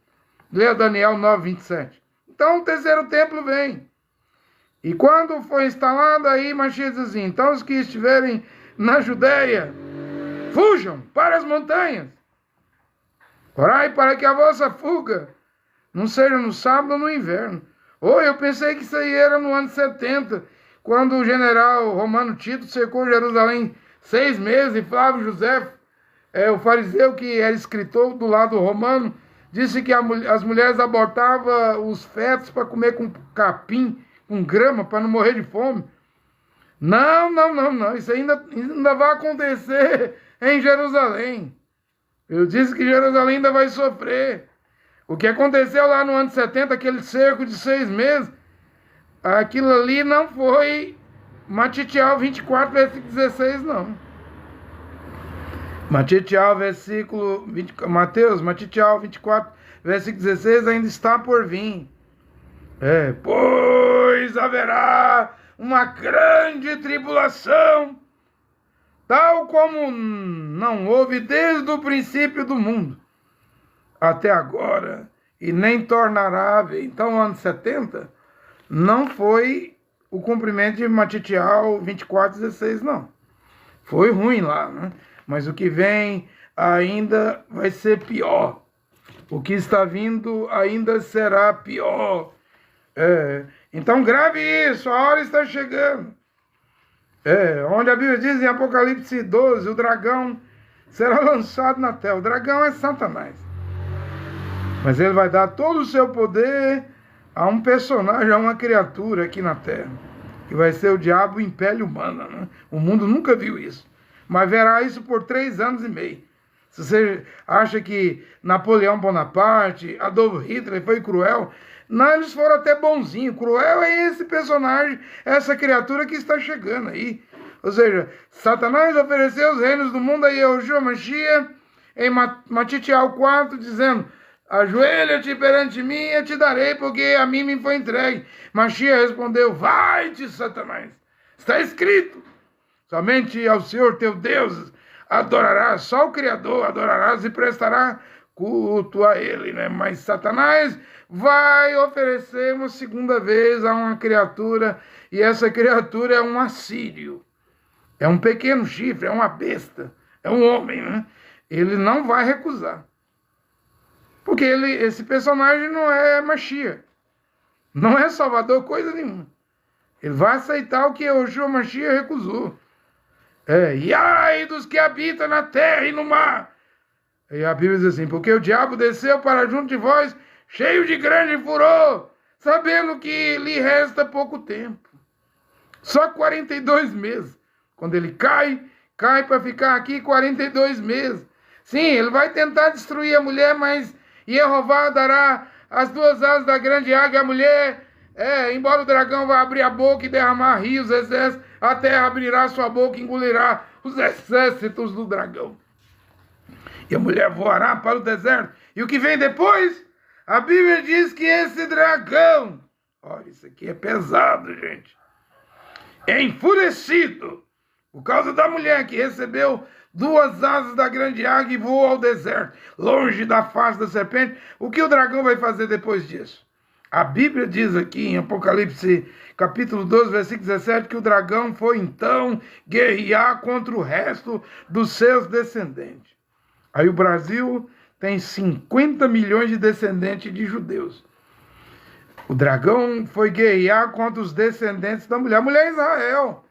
Leia Daniel 9, 27. Então o terceiro templo vem. E quando foi instalado aí, Mashiach diz assim, então os que estiverem na Judéia, fujam para as montanhas. Orai para que a vossa fuga não seja no sábado ou no inverno. Ou eu pensei que isso aí era no ano 70, quando o general romano Tito cercou Jerusalém 6 meses, e Flávio José, o fariseu que era escritor do lado romano, disse que as mulheres abortavam os fetos para comer com capim, com grama, para não morrer de fome. Não. Isso ainda vai acontecer em Jerusalém. Eu disse que Jerusalém ainda vai sofrer. O que aconteceu lá no ano 70, aquele cerco de 6 meses, aquilo ali não foi Matitial 24, versículo 16, não. Matitial, versículo 20, Matitial 24, versículo 16, ainda está por vir. Pois haverá uma grande tribulação, tal como não houve desde o princípio do mundo até agora, e nem tornará a haver. Então, o ano 70 não foi o cumprimento de Matitial 24, 16, não. Foi ruim lá, né? Mas o que vem ainda vai ser pior. O que está vindo ainda será pior. Então grave isso, a hora está chegando. Onde a Bíblia diz em Apocalipse 12, o dragão será lançado na terra. O dragão é Satanás. Mas ele vai dar todo o seu poder a um personagem, a uma criatura aqui na terra, que vai ser o diabo em pele humana, né? O mundo nunca viu isso. Mas verá isso por 3 anos e meio. Se você acha que Napoleão Bonaparte, Adolf Hitler foi cruel, não, eles foram até bonzinhos. Cruel é esse personagem, essa criatura que está chegando aí. Ou seja, Satanás ofereceu os reinos do mundo a Yehoshua Mashiach em Matitial 4, dizendo, ajoelha-te perante mim e eu te darei, porque a mim me foi entregue. Mashiach respondeu, vai-te, Satanás. Está escrito, somente ao Senhor teu Deus adorarás, só o Criador adorarás e prestará culto a ele, né? Mas Satanás vai oferecer uma segunda vez a uma criatura, e essa criatura é um assírio, é um pequeno chifre, é uma besta, é um homem, né? Ele não vai recusar, porque esse personagem não é Mashiach, não é Salvador, coisa nenhuma. Ele vai aceitar o que Yehoshua Mashiach recusou. E ai dos que habitam na terra e no mar. E a Bíblia diz assim, porque o diabo desceu para junto de vós, cheio de grande furor, sabendo que lhe resta pouco tempo. Só 42 meses. Quando ele cai para ficar aqui 42 meses. Sim, ele vai tentar destruir a mulher, mas Jeová dará as 2 asas da grande águia à mulher. Embora o dragão vá abrir a boca e derramar rios, exércitos, a terra abrirá sua boca e engolirá os exércitos do dragão. E a mulher voará para o deserto. E o que vem depois? A Bíblia diz que esse dragão, olha, isso aqui é pesado, gente, é enfurecido por causa da mulher que recebeu 2 asas da grande águia e voou ao deserto, longe da face da serpente. O que o dragão vai fazer depois disso? A Bíblia diz aqui em Apocalipse capítulo 12, versículo 17, que o dragão foi então guerrear contra o resto dos seus descendentes. Aí o Brasil tem 50 milhões de descendentes de judeus. O dragão foi guerrear contra os descendentes da mulher. A mulher é Israel.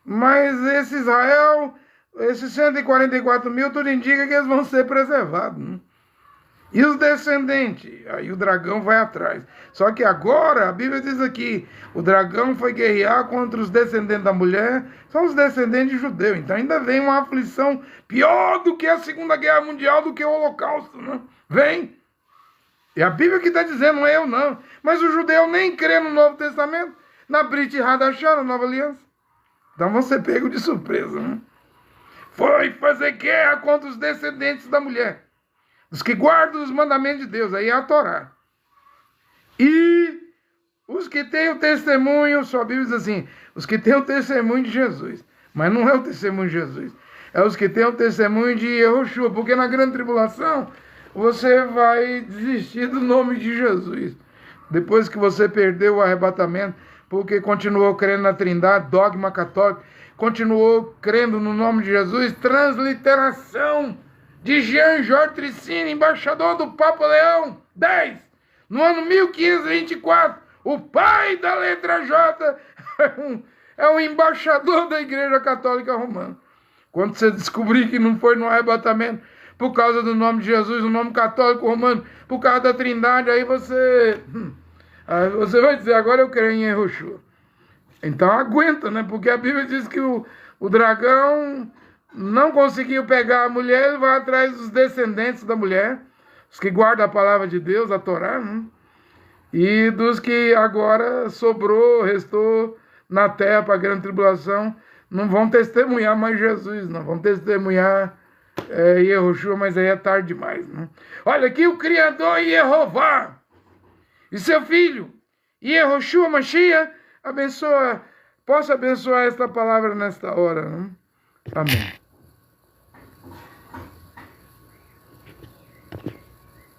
Mas esse Israel, esses 144 mil, tudo indica que eles vão ser preservados, né? E os descendentes? Aí o dragão vai atrás. Só que agora, a Bíblia diz aqui, o dragão foi guerrear contra os descendentes da mulher, são os descendentes de judeu. Então ainda vem uma aflição pior do que a Segunda Guerra Mundial, do que o Holocausto, né? Vem. E a Bíblia que está dizendo, não é eu não. Mas o judeu nem crê no Novo Testamento, na Brit Hadashah, na Nova Aliança. Então vão ser pegos de surpresa, né? Foi fazer guerra contra os descendentes da mulher, os que guardam os mandamentos de Deus, aí é a Torá. E os que têm o testemunho, sua Bíblia diz assim, os que têm o testemunho de Jesus. Mas não é o testemunho de Jesus, é os que têm o testemunho de Yehoshua, porque na grande tribulação você vai desistir do nome de Jesus. Depois que você perdeu o arrebatamento, porque continuou crendo na Trindade, dogma católico, continuou crendo no nome de Jesus, transliteração de Jean-Georges Tricini, embaixador do Papa Leão X, no ano 1524, o pai da letra J é o embaixador da Igreja Católica Romana. Quando você descobrir que não foi no arrebatamento por causa do nome de Jesus, o nome católico romano, por causa da Trindade, aí você vai dizer, agora eu creio em Yehoshua. Então aguenta, né? Porque a Bíblia diz que o dragão não conseguiu pegar a mulher, ele vai atrás dos descendentes da mulher, os que guardam a palavra de Deus, a Torá, né? E dos que agora restou na terra para a grande tribulação, não vão testemunhar mais Jesus, não vão testemunhar Yehoshua, mas aí é tarde demais, né? Olha aqui o Criador Yehová e seu filho Yehoshua Mashiach possa abençoar esta palavra nesta hora, né? Amém.